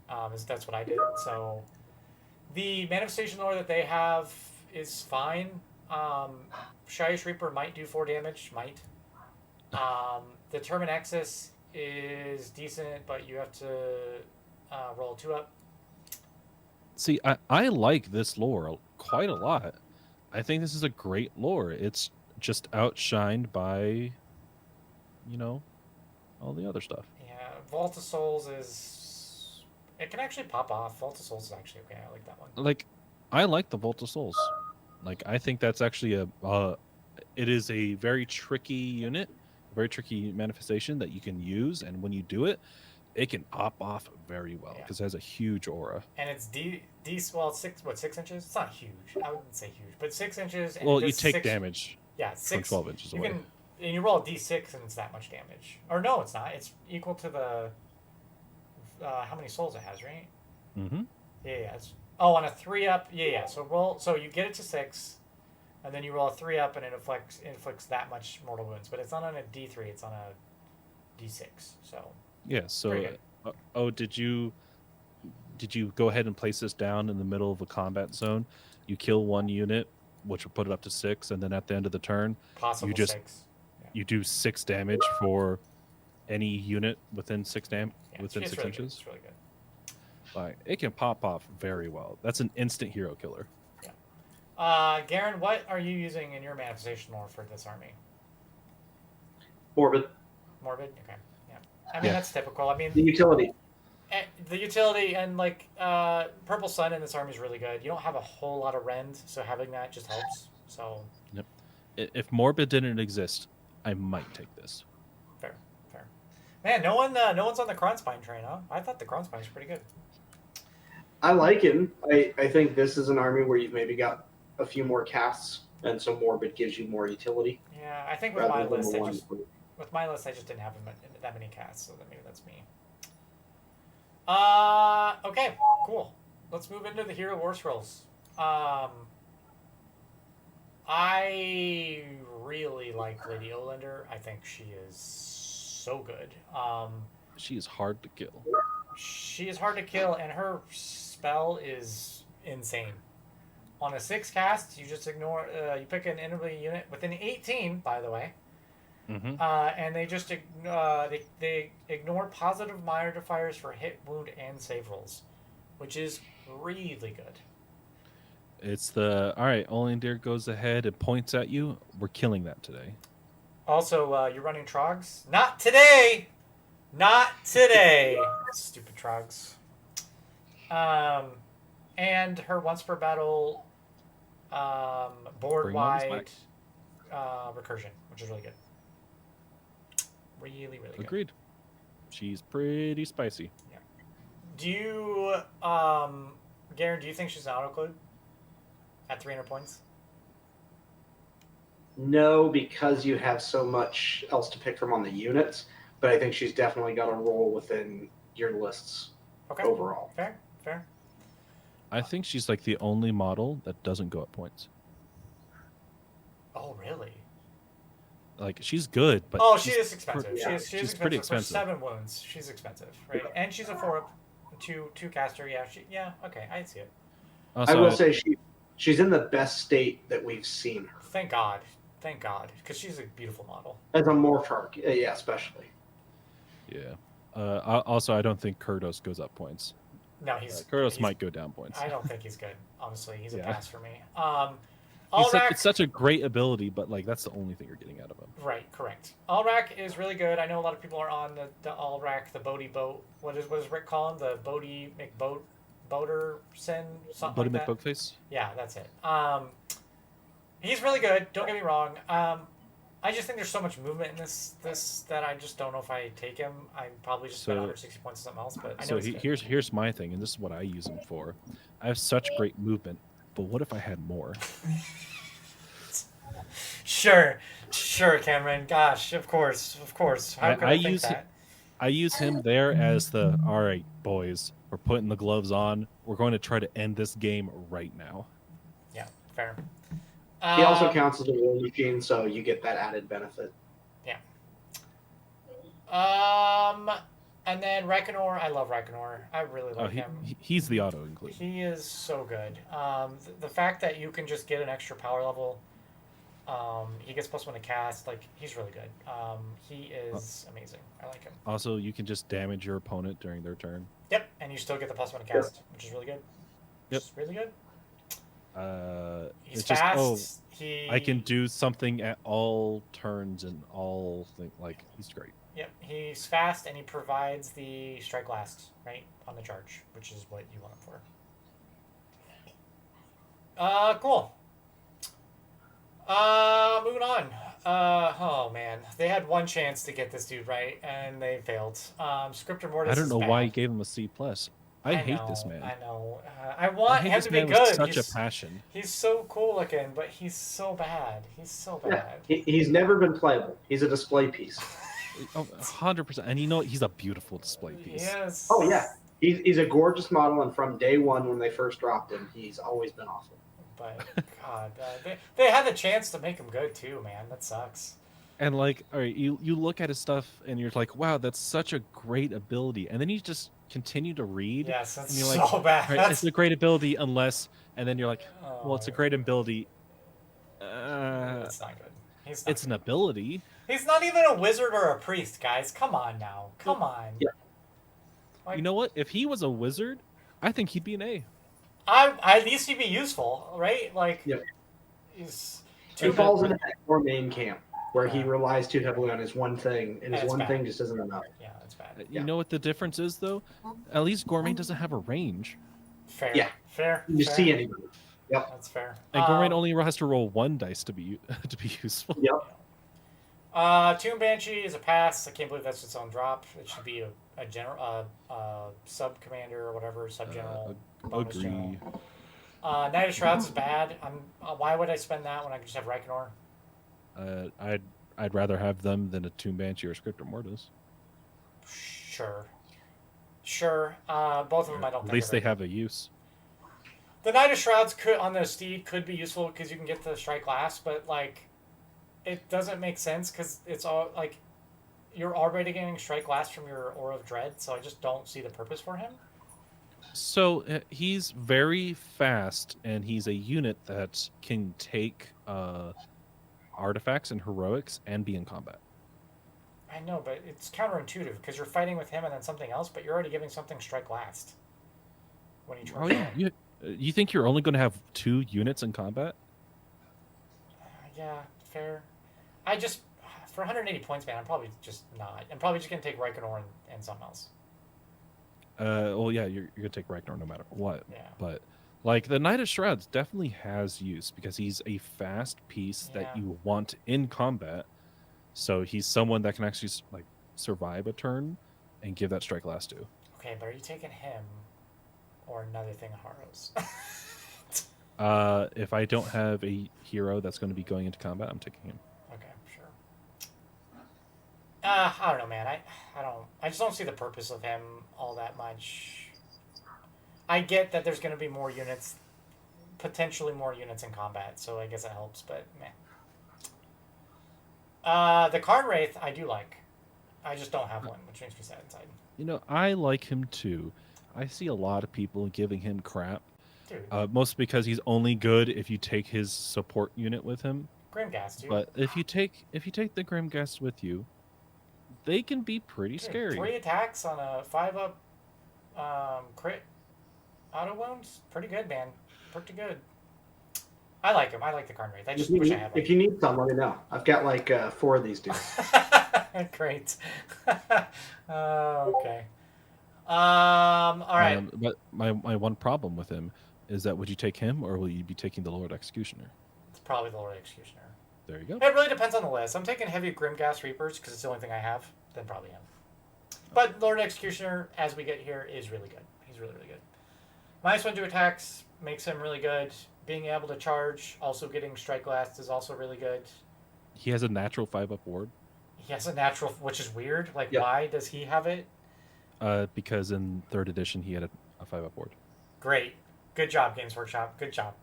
That's what I did. So the Manifestation lore that they have is fine. Shyish Reaper might do 4 damage. Might. The Terminexus is decent, but you have to roll 2 up. See, I like this lore quite a lot. I think this is a great lore. It's just outshined by, all the other stuff. Yeah, Vault of Souls is... It can actually pop off. Vault of Souls is actually okay. I like that one. Like, I like the Vault of Souls. Like, I think that's actually it is a very tricky unit, a very tricky manifestation that you can use, and when you do it, it can pop off very well because it has a huge aura. And it's well, it's 6 inches? It's not huge. I wouldn't say huge, but 6 inches. And Well, you take damage. Yeah, 6. From 12 inches away. And you roll a d6 and it's that much damage. Or no, it's not. It's equal to the how many souls it has, right? Mm-hmm. Yeah. On a 3-up. Yeah. So you get it to 6, and then you roll a 3-up, and it inflicts that much mortal wounds. But it's not on a d3. It's on a d6. So. Yeah. So. Did you go ahead and place this down in the middle of a combat zone? You kill one unit, which will put it up to 6, and then at the end of the turn, possible you just 6. Yeah. You do 6 damage for any unit within 6 Yeah, within it's 6 really inches. Good. It's really good. Like, it can pop off very well. That's an instant hero killer. Yeah. Garren, what are you using in your manifestation lore for this army? Morbid. Morbid? Okay. Yeah. I mean, that's typical. I mean, The utility. The utility and, like, Purple Sun in this army is really good. You don't have a whole lot of rend, so having that just helps. So. Yep. If Morbid didn't exist, I might take this. Fair. Man, no one's on the Kronspine train, huh? I thought the Kronspine was pretty good. I like him. I think this is an army where you've maybe got a few more casts, and so Morbid gives you more utility. Yeah, I think with my list, I just didn't have that many casts, so maybe that's me. Okay, cool. Let's move into the Hero Warscrolls. I really like Lady Olander. I think she is so good. She is hard to kill. She is hard to kill, and her spell is insane. On a 6 cast, you just ignore. You pick an enemy unit within 18, by the way. Mm-hmm. And they just they ignore positive modifiers for hit, wound, and save rolls, which is really good. It's all right, Olander goes ahead and points at you. We're killing that today. Also, you're running Trogs? Not today! Not today! Stupid Trogs. And her once per battle board-wide recursion, which is really good. Really good. Agreed. She's pretty spicy. Yeah. Do you, Garren, do you think she's an auto-clue at 300 points? No, because you have so much else to pick from on the units, but I think she's definitely got a role within your lists overall. Fair. I think she's like the only model that doesn't go up points. Oh, really? Like, she's good, but she is expensive. She's pretty expensive. For 7 wounds, she's expensive, right? And she's a 4-up, 2 caster. Yeah, okay, I see it. I will say she's in the best state that we've seen her. Thank God, because she's a beautiful model. As a Mortarch, yeah, especially. Yeah. Also, I don't think Kurdos goes up points. No, Kurdos might go down points. I don't think he's good. Honestly, he's a pass for me. It's such a great ability, but like that's the only thing you're getting out of him. Right, correct. Alrak is really good. I know a lot of people are on the Alrak, the Bodhi boat. What does Rick call him? The Bodhi Boater Sin? Something Bodhi like that? McBoatface? Yeah, that's it. He's really good. Don't get me wrong. I just think there's so much movement in this that I just don't know if I take him. I probably just spend 160 points on something else, but I know here's my thing, and this is what I use him for. I have such great movement, but what if I had more? Sure, Cameron. Gosh, of course. How could I think that? I use him there as the, all right, boys, we're putting the gloves on. We're going to try to end this game right now. Yeah, fair. He also counts as a war machine, so you get that added benefit. Yeah. And then Reconor, I love Reconor. I really like him. He's the auto include. He is so good. The fact that you can just get an extra power level, he gets +1 to cast. Like, he's really good. He is amazing. I like him. Also, you can just damage your opponent during their turn. Yep, and you still get the +1 to cast, which is really good. Yep. Just really good. He's fast. I can do something at all turns and all things. Like, he's great. Yep, he's fast and he provides the strike last, right, on the charge, which is what you want him for. Cool. Moving on. Oh man, they had one chance to get this dude right and they failed. Scriptor Mortis. I don't know is why bad. he gave him a C+. I hate this man. I know. I want him to be with good. Such a passion. He's so cool looking, but he's so bad. He's so bad. Yeah, he's never been playable. He's a display piece. 100%. And you know what? He's a beautiful display piece. Yes. Oh yeah, he's a gorgeous model, and from day one when they first dropped him, he's always been awesome. But God, they had the chance to make him good too, man. That sucks. And like, all right, you look at his stuff and you're like, wow, that's such a great ability. And then you just continue to read. Yes, that's and you're so like, bad. Right, it's a great ability unless, and then you're like, well, it's a great ability. It's not good. It's an ability. He's not even a wizard or a priest, guys. Come on now. Come on. Yeah. Like, You know what? If he was a wizard, I think he'd be an A. at least he'd be useful, right? Like, Yep. He falls into that core main camp where he relies too heavily on his one thing, and his one thing just isn't enough. Yeah, that's bad. You know what the difference is, though? At least Gourmet doesn't have a range. Fair. Yeah. Fair. You see anybody. Yep. That's fair. And Gourmet only has to roll 1 dice to be useful. Yep. Tomb Banshee is a pass. I can't believe that's its own drop. It should be a general, sub commander or whatever, sub general. Bonus Agree. general. Knight of Shrouds is bad. Why would I spend that when I can just have Reconor? I'd rather have them than a Tomb Banshee or a Scriptor Mortis. Sure. Both of them I don't think. At least they have a use. The Knight of Shrouds on the steed could be useful because you can get the strike last, but like, it doesn't make sense because it's all like, you're already getting strike last from your Aura of Dread, so I just don't see the purpose for him. So he's very fast, and he's a unit that can take artifacts and heroics and be in combat. I know, but it's counterintuitive because you're fighting with him and then something else, but you're already giving something strike last when you try. Oh yeah, you think you're only going to have 2 units in combat? Yeah, fair. I just, for 180 points, man, I'm probably just not. I'm probably just gonna take Reconor and something else. Well, yeah, you're gonna take Ragnar no matter what. Yeah. But like the Knight of Shrouds definitely has use because he's a fast piece that Yeah. you want in combat. So he's someone that can actually like survive a turn and give that strike last to. Okay, but are you taking him or another thing of Haros? If I don't have a hero that's going to be going into combat, I'm taking him. Okay, sure. I don't know, man. I just don't see the purpose of him all that much. I get that there's going to be more units, potentially more units in combat, so I guess it helps, but meh. The Karn Wraith I do like. I just don't have one, which makes me sad inside. You know, I like him too. I see a lot of people giving him crap. Dude. Mostly because he's only good if you take his support unit with him. Grimghast, dude. But if you take the Grimghast with you, they can be pretty scary. 3 attacks on a 5-up crit auto wounds. Pretty good, man. Pretty good. I like him. I like the Karn Wraith. I just wish I had one. If you need some, let me know. I've got like 4 of these dudes. Great. Okay. All right. But my one problem with him is that would you take him or will you be taking the Lord Executioner? It's probably the Lord Executioner. There you go. It really depends on the list. I'm taking heavy Grimghast Reapers because it's the only thing I have. Then probably him. But Lord Executioner, as we get here, is really good. He's really, really good. -1 to attacks makes him really good. Being able to charge, also getting Strike Last is also really good. He has a natural 5-up ward. He has a natural, which is weird. Like, Yep. why does he have it? Because in 3rd edition he had a 5-up ward. Great. Good job, Games Workshop. Good job.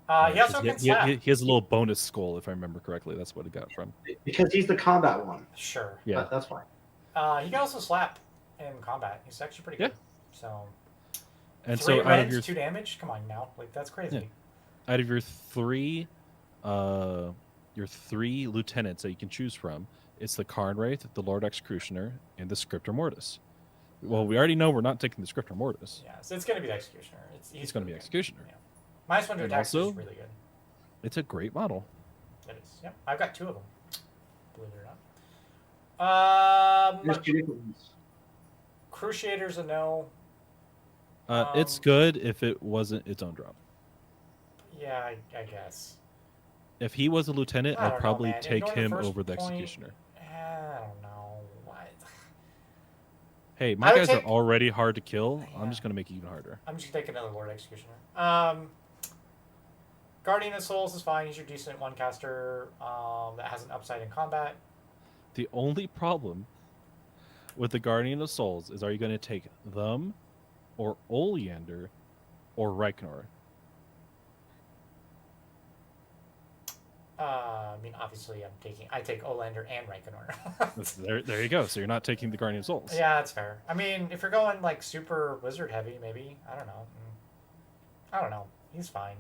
He Yeah, also 'cause can slap. he has a little bonus skull, if I remember correctly. That's what it got from. Because he's the combat one. Sure. Yeah. That's fine. He can also slap in combat. He's actually pretty good. So, And 3 so out red, of your 2 damage? Come on now. Like, that's crazy. out of your three lieutenants that you can choose from, it's the Karn Wraith, the Lord Executioner, and the Scriptor Mortis. Well, we already know we're not taking the Scriptor Mortis. Yeah, so it's going to be the Executioner. He's going to be Executioner. Yeah. -1 to And attacks also- is really good. It's a great model. It is. Yep. I've got 2 of them. Believe it or not. There's 2 different ones. Cruciator's a no. It's good if it wasn't its own drop. Yeah, I guess. If he was a lieutenant, I don't I'd know, probably man. take Ignore the him first over the point. Executioner. I don't know. What? Hey, I my would guys take- are already hard to kill. Yeah. I'm just going to make it even harder. I'm just taking another Lord Executioner. Guardian of Souls is fine. He's your decent one caster that has an upside in combat. The only problem with the Guardian of Souls is, are you going to take them or Oleander or Reikenor? I mean, obviously, I take Olander and Reikenor. There you go. So you're not taking the Guardian of Souls. Yeah, that's fair. I mean, if you're going like super wizard heavy, maybe. I don't know. I don't know. He's fine.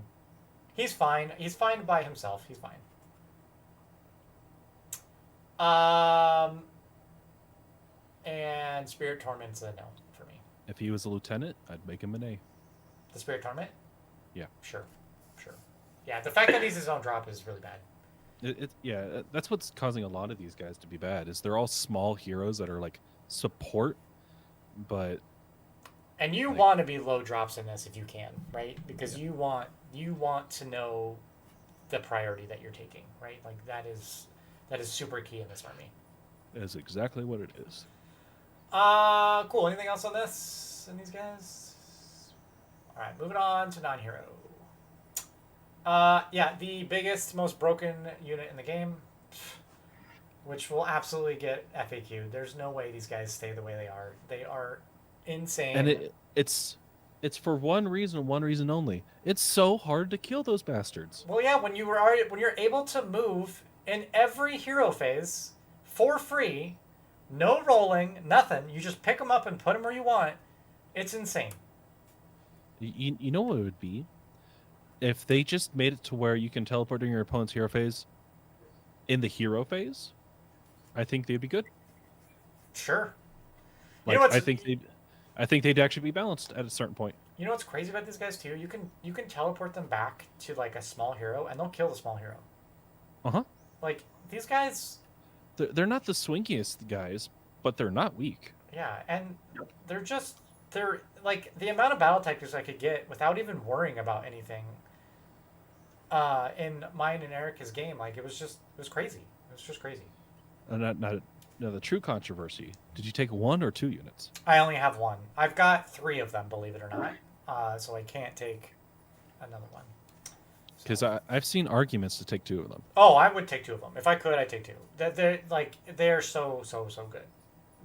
He's fine. He's fine by himself. He's fine. And Spirit Torment's a no for me. If he was a lieutenant, I'd make him an A. The Spirit Torment? Yeah. Sure. Yeah, the fact that he's his own drop is really bad. That's what's causing a lot of these guys to be bad. Is they're all small heroes that are like support, but And you like, want to be low drops in this if you can, right? Because you want to know the priority that you're taking, right? Like that is super key in this army. is exactly what it is. Cool. Anything else on this and these guys? All right, moving on to non-hero. Yeah, the biggest, most broken unit in the game, which will absolutely get FAQ'd. There's no way these guys stay the way they are. They are insane. And it's for one reason only. It's so hard to kill those bastards. Well, yeah, when you're able to move in every hero phase for free, no rolling, nothing. You just pick them up and put them where you want. It's insane. You know what it would be? If they just made it to where you can teleport during your opponent's hero phase in the hero phase, I think they'd be good. Sure. Like, You know what's- I think they'd actually be balanced at a certain point. You know what's crazy about these guys too? You can teleport them back to like a small hero, and they'll kill the small hero. Uh-huh. Like these guys, They're not the swingiest guys, but they're not weak. yeah, and they're like the amount of battle tactics I could get without even worrying about anything. In mine and Erica's game, like it was crazy. It was just crazy. Now the true controversy. Did you take 1 or 2 units? I only have one. I've got 3 of them, believe it or not. So I can't take another one. Because I've seen arguments to take 2 of them. Oh, I would take 2 of them. If I could, I'd take 2. They're so good.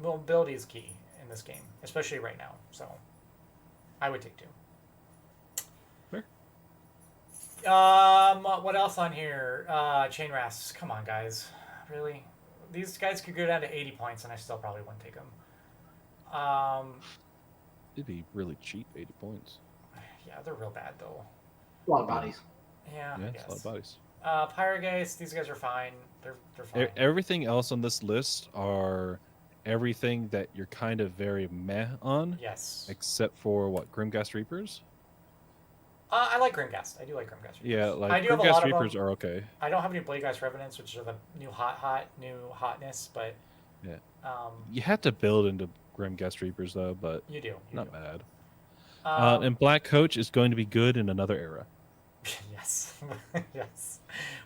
Mobility is key in this game, especially right now. So I would take 2. Fair. What else on here? Chain Rasps. Come on, guys. Really? These guys could go down to 80 points, and I still probably wouldn't take them. It'd be really cheap, 80 points. Yeah, they're real bad though. A lot of bodies. Yeah, Yeah, I it's a lot guess. of bodies. Pyrogeist, these guys are fine. They're fine. Everything else on this list are everything that you're kind of very meh on, Yes. except for what, Grimghast Reapers? I like Grimghast. I do like Grimghast. Yeah, I like do have a Grimghast lot of Reapers them. are okay. I don't have any Bladegeist Revenants, which are the new hotness, but Yeah. um, You have to build into Grimghast Reapers though, but you do. not bad. Um, And Black Coach is going to be good in another era. Yes. Yes.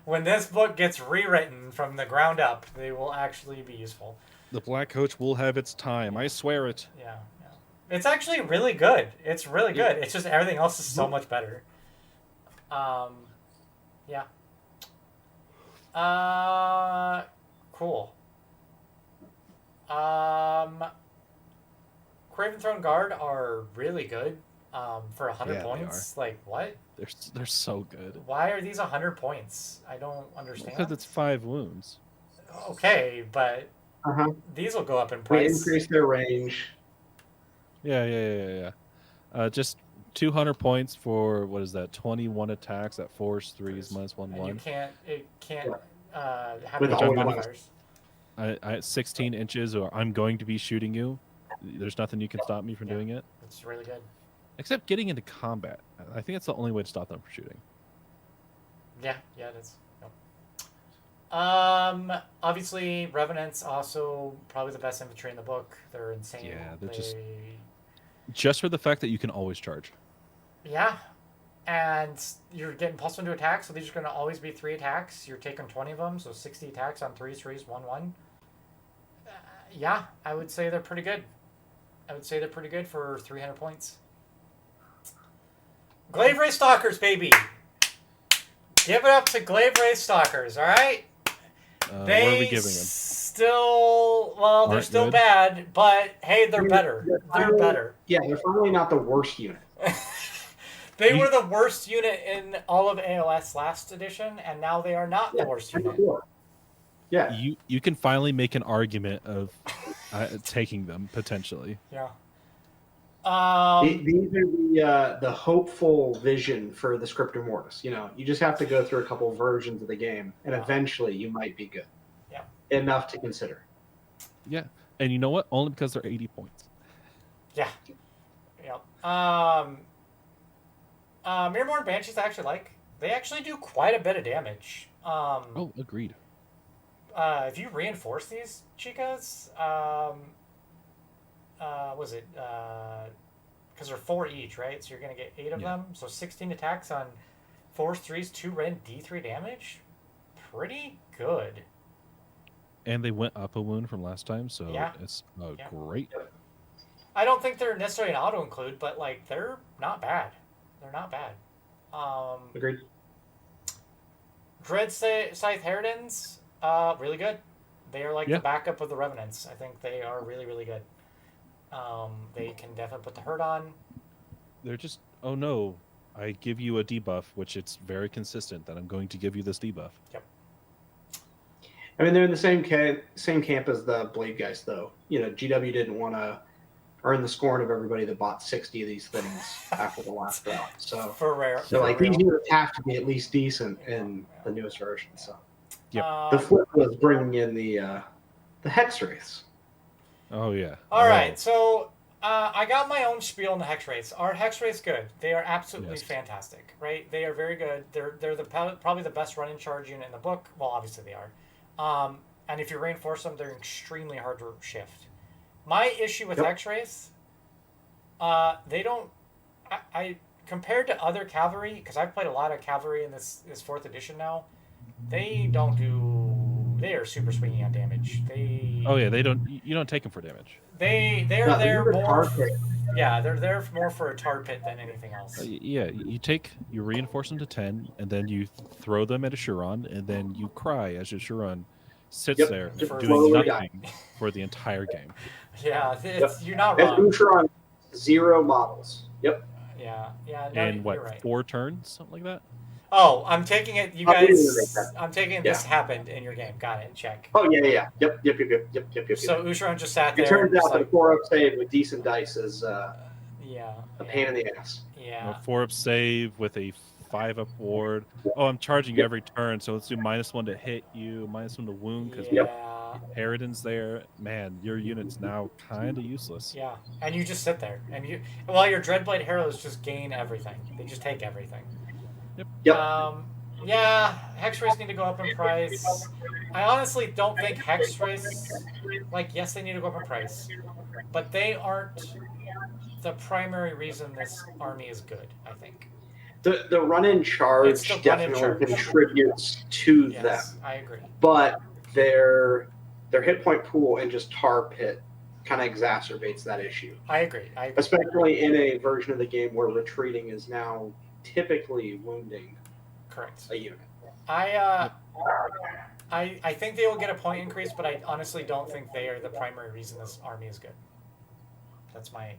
When this book gets rewritten from the ground up, they will actually be useful. The Black Coach will have its time. I swear it. Yeah. It's actually really good. It's really good. It's just everything else is so much better. Yeah. Cool. Craven Throne Guard are really good. For 100 points. Like, what? They're so good. Why are these 100 points? I don't understand. Because it's 5 wounds. Okay, but these will go up in We price. increase their range. Yeah. Just 200 points for, what is that, 21 attacks at force 3s minus 1/1. And it can't have With any all modifiers. I 16 inches, or I'm going to be shooting you. There's nothing you can stop me from doing it. It's really good. Except getting into combat. I think that's the only way to stop them from shooting. Yeah, it is. Yep. Obviously, Revenants also probably the best infantry in the book. They're insane. Yeah, they're just for the fact that you can always charge. Yeah, and you're getting +1 to attack, so these are going to always be 3 attacks. You're taking 20 of them, so 60 attacks on 3s, 1/1. Yeah, I would say they're pretty good. I would say they're pretty good for 300 points. Glaive Ray Stalkers, baby! Give it up to Glaive Ray Stalkers, all right? What are we giving them? Still, well, they're Aren't still good? bad, but hey, they're better. They're better. Yeah, they're finally not the worst unit. They were the worst unit in all of AOS last edition, and now they are not the worst unit. Yeah. You can finally make an argument of taking them, potentially. Yeah. These are the hopeful vision for the Scriptor Mortis. You know, you just have to go through a couple versions of the game, and eventually you might be good. Yeah. Enough to consider. Yeah. And you know what? Only because they're 80 points. Yeah. Mirrorborn Banshees I actually like. They actually do quite a bit of damage. Oh, agreed. If you reinforce these chicas, was it? Because they're 4 each, right? So you're going to get 8 of them. So 16 attacks on 4s, 3s, 2 red, D3 damage. Pretty good. And they went up a wound from last time, so it's great. I don't think they're necessarily an auto-include, but, like, they're not bad. They're not bad. Agreed. Dread Scythe Harridans, really good. They are like the backup of the Revenants. I think they are really, really good. They can definitely put the hurt on. They're just, oh no, I give you a debuff, which it's very consistent that I'm going to give you this debuff. Yep. I mean, they're in the same camp as the Blade guys, though. You know, GW didn't want to earn the scorn of everybody that bought 60 of these things after the last round. So for rare, so like these units have to be at least decent in the newest version. So the flip was bringing in the Hex Wraiths. Oh yeah. All right, so I got my own spiel on the Hex Wraiths. Are Hex Wraiths good? They are absolutely fantastic, right? They are very good. They're probably the best run in charge unit in the book. Well, obviously they are. And if you reinforce them, they're extremely hard to shift. My issue with Hex Wraiths, they don't. I compared to other cavalry, because I've played a lot of cavalry in this 4th edition now. They don't do. They are super swingy on damage. They don't. You don't take them for damage. They're there more. They're there more for a tar pit than anything else. You reinforce them to 10, and then you throw them at a Shuron, and then you cry as your Shuron sits there doing nothing for the entire game. Yeah, you're not wrong. And Shuron 0 models. Yep. Yeah. No, and what, you're right. 4 turns, something like that? Oh, I'm taking it. You guys, I'm taking it. This happened in your game. Got it. Check. Oh yeah. Yep. So Usharon just sat there. It turns out that a 4-up save with decent dice is a pain in the ass. Yeah. A 4-up save with a 5-up ward. Oh, I'm charging you every turn, so let's do -1 to hit you, -1 to wound because Harridan's there. Man, your unit's now kind of useless. Yeah, and you just sit there, and while your Dreadblade heroes just gain everything. They just take everything. Yep. Hex Wraiths need to go up in price. I honestly don't think Hex Wraiths, yes, they need to go up in price, but they aren't the primary reason this army is good, I think. The run-in It's charge the run-in definitely charge. contributes to them, Yes, I agree. but their hit point pool and just tar pit kind of exacerbates that issue. I agree. Especially in a version of the game where retreating is now typically wounding Correct. a unit. I think they will get a point increase, but I honestly don't think they are the primary reason this army is good. That's my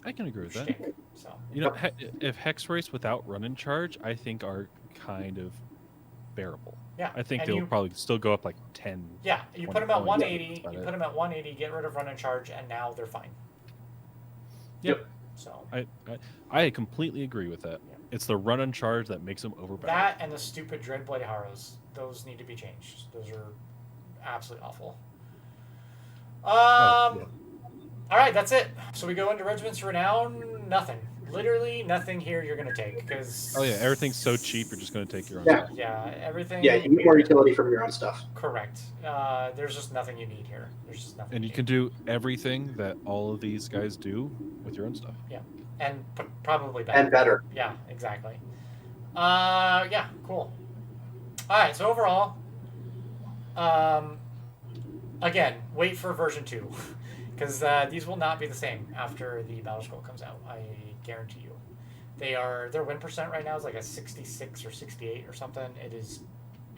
I can agree with that. shtick. So You know, if hex race without run and charge, I think are kind of bearable. yeah, I think and they'll you, probably still go up like 10. yeah, you put 20 them at points. 180. About You it. put them at 180. Get rid of run and charge, and now they're fine. Yep. So I completely agree with that. Yeah. It's the run and charge that makes them overpowered. that and the stupid Dreadblade Harrows, those need to be changed. Those are absolutely awful. yeah. All right, that's it. So we go into Regiments of Renown. Nothing. Literally nothing here you're going to take because... Oh yeah, everything's so cheap. You're just going to take your own. Yeah. stuff. Yeah, everything... Yeah, you get more utility from your own stuff. Correct. There's just nothing you need here. There's just nothing. And you can do everything that all of these guys do with your own stuff. Yeah, and probably better. And better. Yeah, exactly. Yeah, cool. All right, so overall, again, wait for version 2, because these will not be the same after the Battle Scroll comes out. I guarantee you. Their win percent right now is like a 66 or 68 or something. It is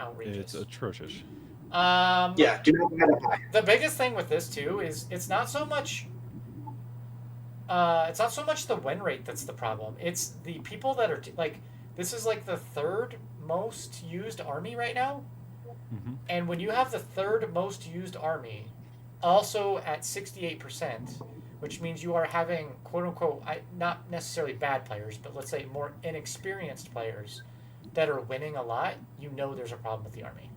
outrageous. It's atrocious. Yeah, do not have a high. The biggest thing with this too is it's not so much the win rate that's the problem. It's the people that are this is like the third most used army right now. Mm-hmm. And when you have the third most used army also at 68%, which means you are having quote unquote not necessarily bad players, but let's say more inexperienced players that are winning a lot, you know there's a problem with the army.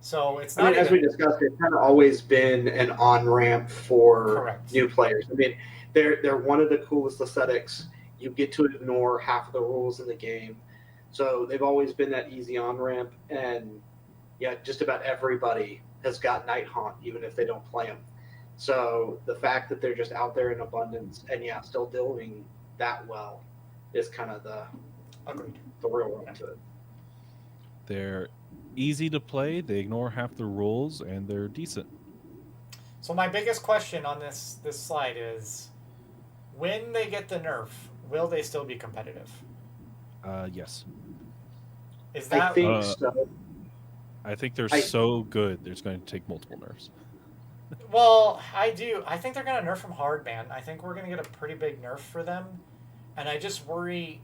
So it's not as we discussed, it's kind of always been an on-ramp for Correct. new players. I mean, they're one of the coolest aesthetics. You get to ignore half of the rules in the game. So they've always been that easy on-ramp. And, yeah, just about everybody has got Nighthaunt, even if they don't play them. So the fact that they're just out there in abundance and, yeah, still doing that well is kind of the real run to it. They're easy to play, they ignore half the rules, and they're decent. So my biggest question on this slide is, when they get the nerf, will they still be competitive? Yes. Is that I think so. I think they're so good, there's going to take multiple nerfs. Well, I do. I think they're going to nerf them hard, man. I think we're going to get a pretty big nerf for them. And I just worry,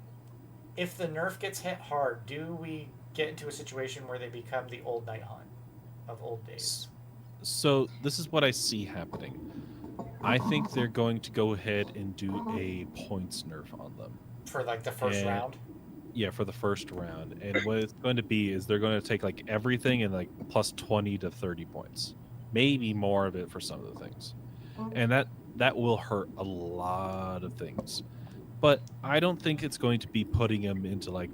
if the nerf gets hit hard, do we get into a situation where they become the old Nighthaunt of old days? So this is what I see happening. I think they're going to go ahead and do a points nerf on them. For like the first round? Yeah, for the first round. And what it's going to be is they're going to take like everything and like plus 20 to 30 points. Maybe more of it for some of the things. And that will hurt a lot of things. But I don't think it's going to be putting them into like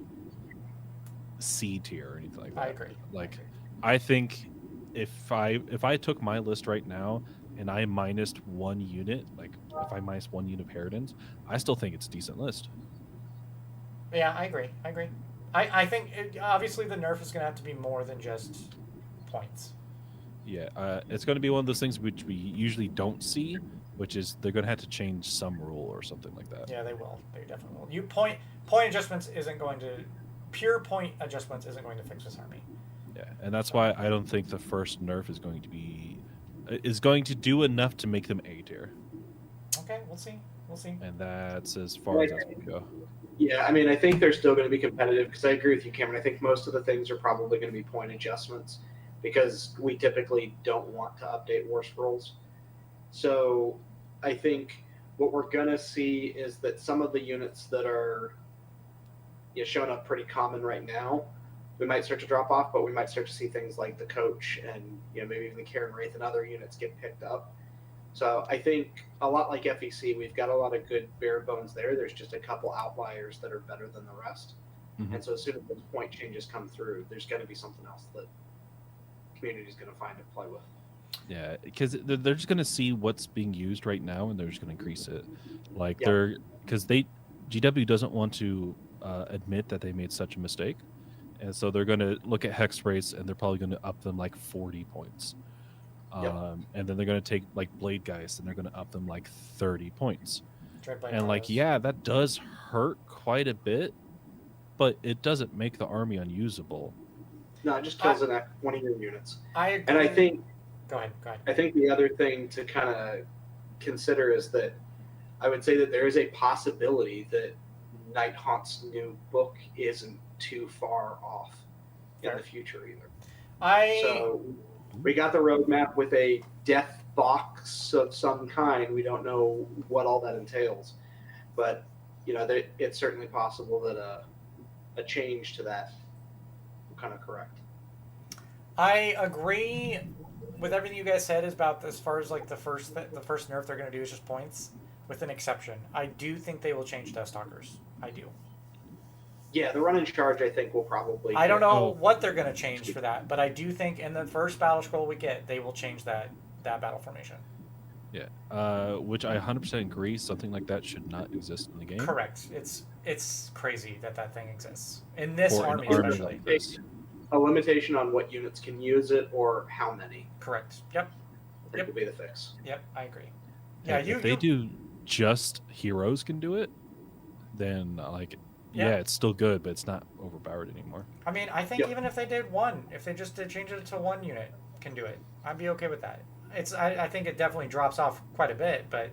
C tier or anything like that. I agree. Like, I think if I took my list right now and I minused one unit, like if I minus one unit of Paradins, I still think it's a decent list. Yeah, I agree. I think obviously the nerf is going to have to be more than just points. Yeah, it's going to be one of those things which we usually don't see, which is they're going to have to change some rule or something like that. Yeah, they will. They definitely will. Point adjustments isn't going to... Pure point adjustments isn't going to fix this army. Yeah, and that's why I don't think the first nerf is going to do enough to make them A tier. Okay, we'll see. And that's as far as that's going to go. Yeah, I mean, I think they're still going to be competitive because I agree with you, Cameron. I think most of the things are probably going to be point adjustments because we typically don't want to update Warscrolls. So I think what we're going to see is that some of the units that are showing up pretty common right now, we might start to drop off, but we might start to see things like the Coach and maybe even the Garren Wraith and other units get picked up. So I think a lot like FEC, we've got a lot of good bare bones there. There's just a couple outliers that are better than the rest. Mm-hmm. And so as soon as those point changes come through, there's going to be something else that the community is going to find and play with. Yeah, because they're just going to see what's being used right now, and they're just going to increase it. Like GW doesn't want to admit that they made such a mistake, and so they're going to look at hex rates, and they're probably going to up them like 40 points. Yep. And then they're going to take like Blade Geist, and they're going to up them like 30 points. Dreadblade And like, Arrows. yeah, that does hurt quite a bit, but it doesn't make the army unusable. No, it just kills one of your units. I agree. And I think Go ahead. I think the other thing to kind of consider is that I would say that there is a possibility that Nighthaunt's new book isn't too far off in Fair. the future either. I So we got the roadmap with a death box of some kind. We don't know what all that entails, but it's certainly possible that a change to that will kind of correct. I agree with everything you guys said about as far as like the first nerf they're going to do is just points, with an exception. I do think they will change Deathstalkers. I do. Yeah, the run in charge I think will probably. I don't know what they're going to change for that, but I do think in the first battle scroll we get, they will change that battle formation. Yeah, which I 100% agree. Something like that should not exist in the game. Correct. It's crazy that thing exists in this For an army, army especially. like this. A limitation on what units can use it or how many. Correct. Yep. I think will be the fix. Yep. I agree. Yeah. If they do just heroes can do it, then Yeah. it's still good, but it's not overpowered anymore. I mean, I think Yep. even if they did one, if they just did change it to one unit can do it, I'd be okay with that. I think it definitely drops off quite a bit, but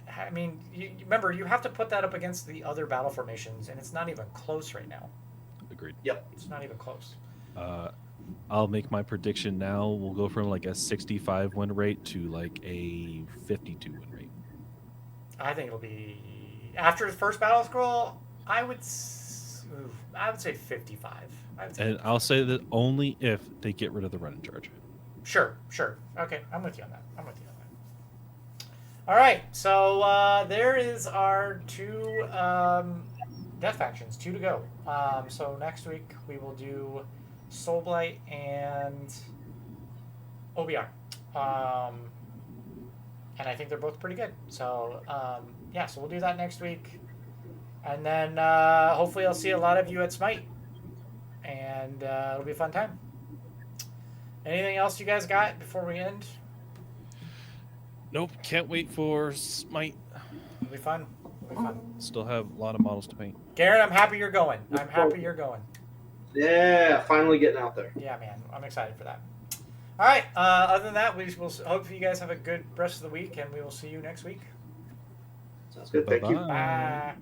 I mean, remember, you have to put that up against the other battle formations, and it's not even close right now. Agreed. It's not even close. I'll make my prediction now. We'll go from like a 65 win rate to like a 52 win rate. I think it'll be after the first battle scroll. I would say 55. And I'll say that only if they get rid of the run in charge. Sure. Okay, I'm with you on that. All right, so there is our two death factions, 2 to go. So next week we will do Soulblight and OBR. And I think they're both pretty good. So so we'll do that next week. And then hopefully I'll see a lot of you at Smite. And it'll be a fun time. Anything else you guys got before we end? Nope, can't wait for Smite. It'll be fun. Still have a lot of models to paint. Garren, I'm happy you're going. Yeah, finally getting out there. Yeah, man. I'm excited for that. All right. Other than that, we will hope you guys have a good rest of the week, and we will see you next week. Sounds good. Thank you. Bye-bye. Bye.